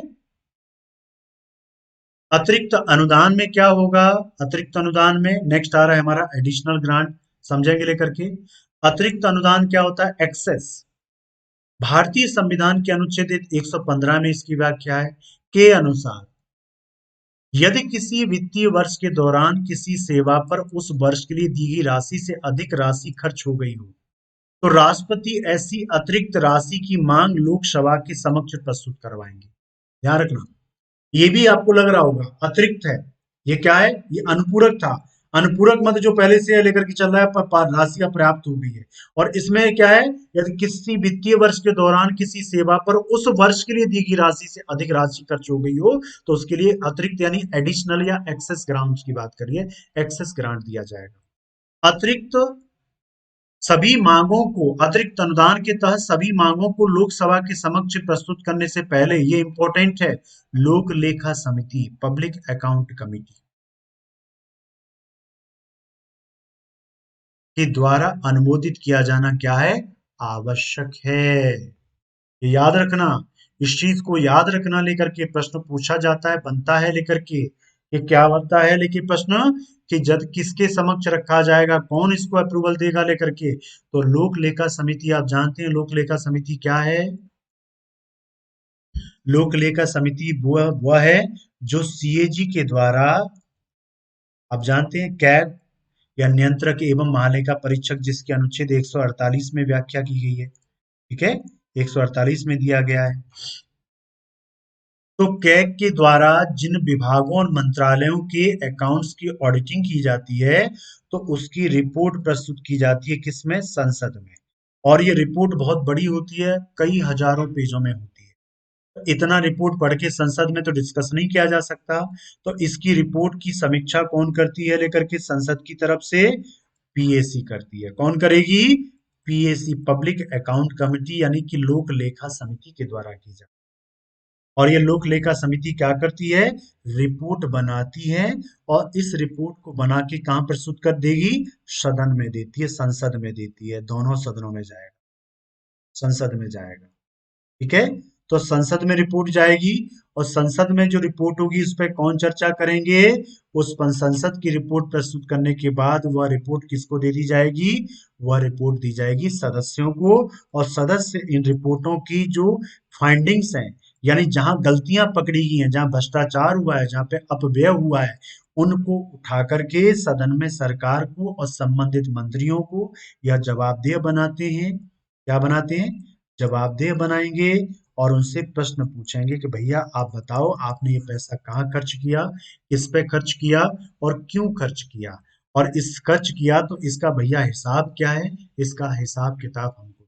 अतिरिक्त अनुदान में क्या होगा, अतिरिक्त अनुदान में नेक्स्ट आ रहा है हमारा एडिशनल ग्रांट, समझेंगे लेकर के। अतिरिक्त अनुदान क्या होता है, एक्सेस। भारतीय संविधान के अनुच्छेद 115 में इसकी व्याख्या है, के अनुसार यदि किसी वित्तीय वर्ष के दौरान किसी सेवा पर उस वर्ष के लिए दी गई राशि से अधिक राशि खर्च हो गई हो, तो राष्ट्रपति ऐसी अतिरिक्त राशि की मांग लोकसभा के समक्ष प्रस्तुत करवाएंगे। ध्यान रखना, ये भी आपको लग रहा होगा अतिरिक्त है, ये क्या है, ये अनुपूरक था। अनुपूरक मतलब जो पहले से लेकर के चल रहा है, पर राशि अपर्याप्त हो गई है। और इसमें क्या है, यदि किसी वित्तीय वर्ष के दौरान किसी सेवा पर उस वर्ष के लिए दी गई राशि से अधिक राशि खर्च हो गई हो, तो उसके लिए अतिरिक्त यानी एडिशनल या एक्सेस ग्रांट की बात करिए, एक्सेस ग्रांट दिया जाएगा। अतिरिक्त सभी मांगों को, अतिरिक्त अनुदान के तहत सभी मांगों को लोकसभा के समक्ष प्रस्तुत करने से पहले, ये इंपॉर्टेंट है, लोक लेखा समिति, पब्लिक अकाउंट कमेटी के द्वारा अनुमोदित किया जाना क्या है, आवश्यक है। ये याद रखना, इस चीज को याद रखना, लेकर के प्रश्न पूछा जाता है, बनता है लेकर के, ये क्या बनता है लेकिन प्रश्न, कि जब किसके समक्ष रखा जाएगा, कौन इसको अप्रूवल देगा लेकर के, तो लोक लेखा समिति। आप जानते हैं लोक लेखा समिति क्या है? लोक लेखा समिति वह है जो सीएजी के द्वारा, आप जानते हैं कैग या नियंत्रक एवं महालेखा परीक्षक, जिसके अनुच्छेद 148 में व्याख्या की गई है, ठीक है, 148 में दिया गया है। तो कैग के द्वारा जिन विभागों और मंत्रालयों के अकाउंट्स की ऑडिटिंग की जाती है, तो उसकी रिपोर्ट प्रस्तुत की जाती है किसमें? संसद में। और ये रिपोर्ट बहुत बड़ी होती है, कई हजारों पेजों में होती है। इतना रिपोर्ट पढ़ के संसद में तो डिस्कस नहीं किया जा सकता। तो इसकी रिपोर्ट की समीक्षा कौन करती है लेकर के? संसद की तरफ से पीएसी करती है। कौन करेगी? पीएसी, पब्लिक अकाउंट कमेटी, यानी कि लोक लेखा समिति के द्वारा की जाती है। और ये लोक लेखा समिति क्या करती है? रिपोर्ट बनाती है, और इस रिपोर्ट को बना के कहाँ प्रस्तुत कर देगी? सदन में देती है, संसद में देती है, दोनों सदनों में जाएगा, संसद में जाएगा, ठीक है। तो संसद में रिपोर्ट जाएगी, और संसद में जो रिपोर्ट होगी उस पर कौन चर्चा करेंगे? उस पर संसद की रिपोर्ट प्रस्तुत करने के बाद वह रिपोर्ट किसको दे दी जाएगी? वह रिपोर्ट दी जाएगी सदस्यों को, और सदस्य इन रिपोर्टों की जो फाइंडिंग्स हैं, यानी जहां गलतियां पकड़ी गई हैं, जहां भ्रष्टाचार हुआ है, जहां पे अपव्यय हुआ है, उनको उठा करके सदन में सरकार को और संबंधित मंत्रियों को यह जवाबदेह बनाते हैं। क्या बनाते हैं? जवाबदेह बनाएंगे, और उनसे प्रश्न पूछेंगे कि भैया आप बताओ, आपने ये पैसा कहाँ खर्च किया, किस पे खर्च किया, और क्यों खर्च किया, और इस खर्च किया तो इसका भैया हिसाब क्या है, इसका हिसाब किताब हमको।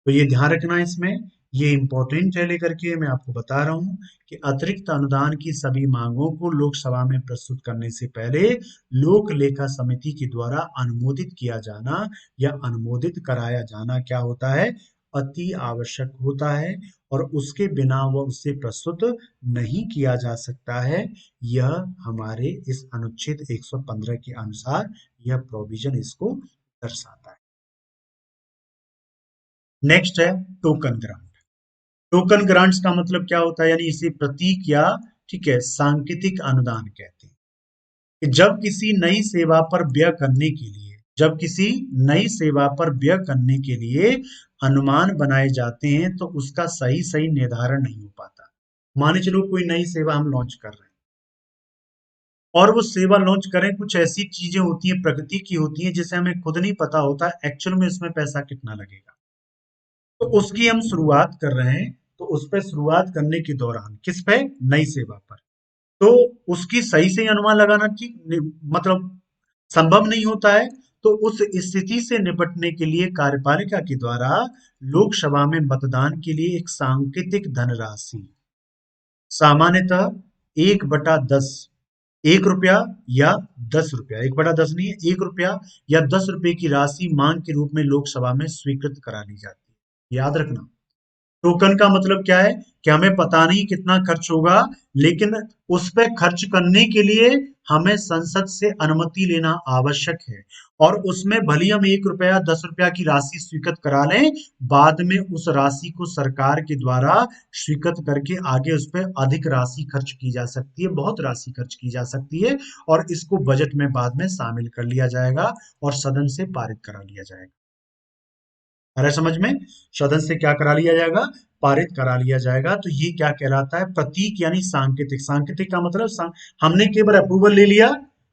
तो ये ध्यान रखना इसमें, ये इंपॉर्टेंट है लेकर के मैं आपको बता रहा हूँ कि अतिरिक्त अनुदान की सभी मांगों को लोकसभा में प्रस्तुत करने से पहले लोक लेखा समिति के द्वारा अनुमोदित किया जाना या अनुमोदित कराया जाना क्या होता है? अति आवश्यक होता है, और उसके बिना वह उसे प्रस्तुत नहीं किया जा सकता है। यह हमारे इस अनुच्छेद 115 के अनुसार यह प्रोविजन इसको दर्शाता है। नेक्स्ट है टोकन ग्रांट। टोकन ग्रांट्स का मतलब क्या होता है? यानी इसे प्रतीक या, ठीक है, सांकेतिक अनुदान कहते हैं। कि जब किसी नई सेवा पर व्यय करने के लिए, जब किसी नई सेवा पर व्यय करने के लिए अनुमान बनाए जाते हैं, तो उसका सही सही निर्धारण नहीं हो पाता। मान चलो कोई नई सेवा हम लॉन्च कर रहे हैं, और वो सेवा लॉन्च करें, कुछ ऐसी चीजें होती हैं, प्रकृति की होती हैं, जिसे हमें खुद नहीं पता होता एक्चुअल में इसमें पैसा कितना लगेगा। तो उसकी हम शुरुआत कर रहे हैं, तो उस पर शुरुआत करने के दौरान, किस पे? नई सेवा पर, तो उसकी सही से अनुमान लगाना ठीक मतलब संभव नहीं होता है। तो उस स्थिति से निपटने के लिए कार्यपालिका के द्वारा लोकसभा में मतदान के लिए एक सांकेतिक धनराशि, सामान्यतः 1/10, 1 रुपया या 10 रुपया, 1/10 नहीं है, 1 रुपया या 10 रुपए की राशि मांग के रूप में लोकसभा में स्वीकृत करा ली जाती है। याद रखना, टोकन का मतलब क्या है? कि हमें पता नहीं कितना खर्च होगा, लेकिन उस पे खर्च करने के लिए हमें संसद से अनुमति लेना आवश्यक है, और उसमें भले हम 1 रुपया 10 रुपया की राशि स्वीकृत करा लें, बाद में उस राशि को सरकार के द्वारा स्वीकृत करके आगे उस पर अधिक राशि खर्च की जा सकती है, बहुत राशि खर्च की जा सकती है, और इसको बजट में बाद में शामिल कर लिया जाएगा और सदन से पारित करा लिया जाएगा। अरे समझ में, सदन से क्या करा लिया जाएगा? पारित करा लिया जाएगा। तो ये क्या कहलाता है? प्रतीक यानी सांकेतिक। सांकेतिक का मतलब हमने केवल अप्रूवल ले लिया,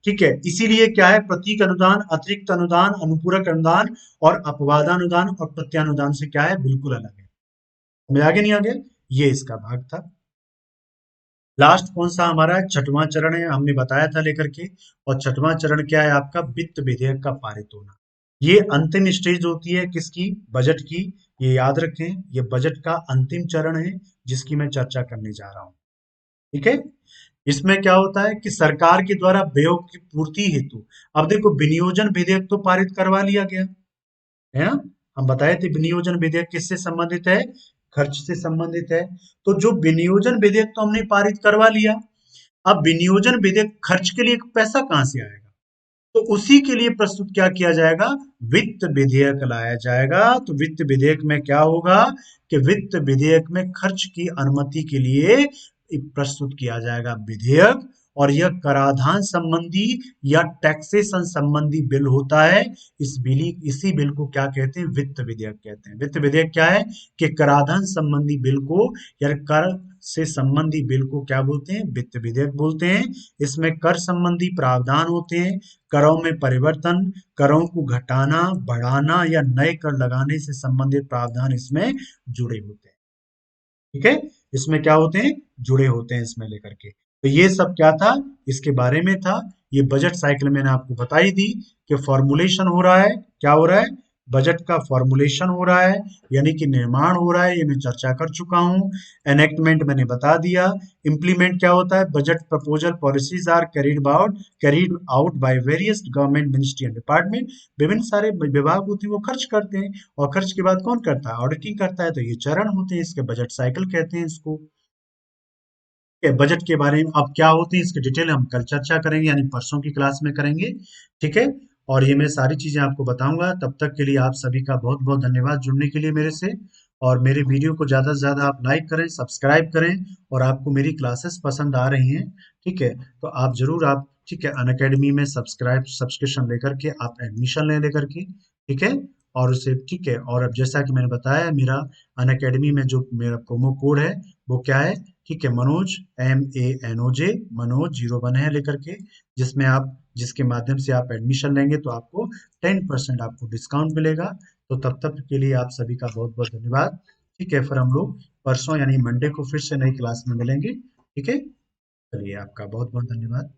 ठीक है, इसीलिए क्या है? प्रतीक अनुदान, अतिरिक्त अनुदान, अनुपूरक अनुदान और अपवादानुदान और प्रत्यानुदान से क्या है? बिल्कुल अलग है। समझ आगे नहीं आगे? ये इसका भाग था। लास्ट कौन सा हमारा है? छठवां चरण है, हमने बताया था लेकर के। और छठवां चरण क्या है आपका? वित्त विधेयक का पारित होना। ये अंतिम स्टेज होती है किसकी? बजट की। ये याद रखें, ये बजट का अंतिम चरण है जिसकी मैं चर्चा करने जा रहा हूँ, ठीक है। इसमें क्या होता है कि सरकार के द्वारा व्ययों की पूर्ति हेतु, अब देखो विनियोजन विधेयक तो पारित करवा लिया गया है ना, हम बताए थे विनियोजन विधेयक किससे संबंधित है? खर्च से संबंधित है। तो जो विनियोजन विधेयक तो हमने पारित करवा लिया, अब विनियोजन विधेयक खर्च के लिए पैसा कहां से आएगा? तो उसी के लिए प्रस्तुत क्या किया जाएगा? वित्त विधेयक लाया जाएगा। तो वित्त विधेयक में क्या होगा कि वित्त विधेयक में खर्च की अनुमति के लिए प्रस्तुत किया जाएगा विधेयक, और यह कराधान संबंधी या टैक्सेशन संबंधी बिल होता है। इसी बिल को क्या कहते हैं? वित्त विधेयक कहते हैं। वित्त विधेयक क्या है कि कराधान संबंधी बिल को या कर से संबंधी बिल को क्या बोलते हैं? वित्त विधेयक बोलते हैं। इसमें कर संबंधी प्रावधान होते हैं, करों में परिवर्तन, करों को घटाना, बढ़ाना या नए कर लगाने से संबंधित प्रावधान इसमें जुड़े होते हैं। ठीक है, इसमें क्या होते हैं? जुड़े होते हैं इसमें लेकर के। तो ये सब क्या था? इसके बारे में था। ये बजट साइकिल मैंने आपको बताई दी कि फॉर्मुलेशन हो रहा है। क्या हो रहा है? बजट का फॉर्मुलेशन हो रहा है, यानी कि निर्माण हो रहा है। ये मैं चर्चा कर चुका हूँ। एनेक्टमेंट मैंने बता दिया। इम्प्लीमेंट क्या होता है? Budget proposal policies are carried out by various government ministry and department. विभिन्न सारे विभाग होते हैं, वो खर्च करते हैं, और खर्च के बाद कौन करता है? ऑडिटिंग करता है। तो ये चरण होते हैं, इसके बजट साइकिल कहते हैं इसको। बजट के बारे में अब क्या होते हैं, इसकी डिटेल हम कल चर्चा करेंगे, यानी परसों की क्लास में करेंगे। ठीक है, और ये मैं सारी चीजें आपको बताऊंगा। तब तक के लिए आप सभी का बहुत बहुत धन्यवाद जुड़ने के लिए मेरे से। और मेरे वीडियो को ज्यादा से ज्यादा आप लाइक करें, सब्सक्राइब करें। और आपको मेरी क्लासेस पसंद आ रही हैं, ठीक है, तो आप जरूर आप, ठीक है, अनअकैडमी में सब्सक्रिप्शन लेकर के आप एडमिशन लेकर के, ठीक है, और उसे, ठीक है। और अब जैसा कि मैंने बताया, मेरा अनअकैडमी में जो मेरा प्रोमो कोड है वो क्या है? ठीक है, मनोज, MANOJ, मनोज 01 है लेकर के, जिसके माध्यम से आप एडमिशन लेंगे तो आपको 10% आपको डिस्काउंट मिलेगा। तो तब तक के लिए आप सभी का बहुत बहुत धन्यवाद। ठीक है, फिर हम लोग परसों यानी मंडे को फिर से नई क्लास में मिलेंगे। ठीक है, चलिए आपका बहुत बहुत धन्यवाद।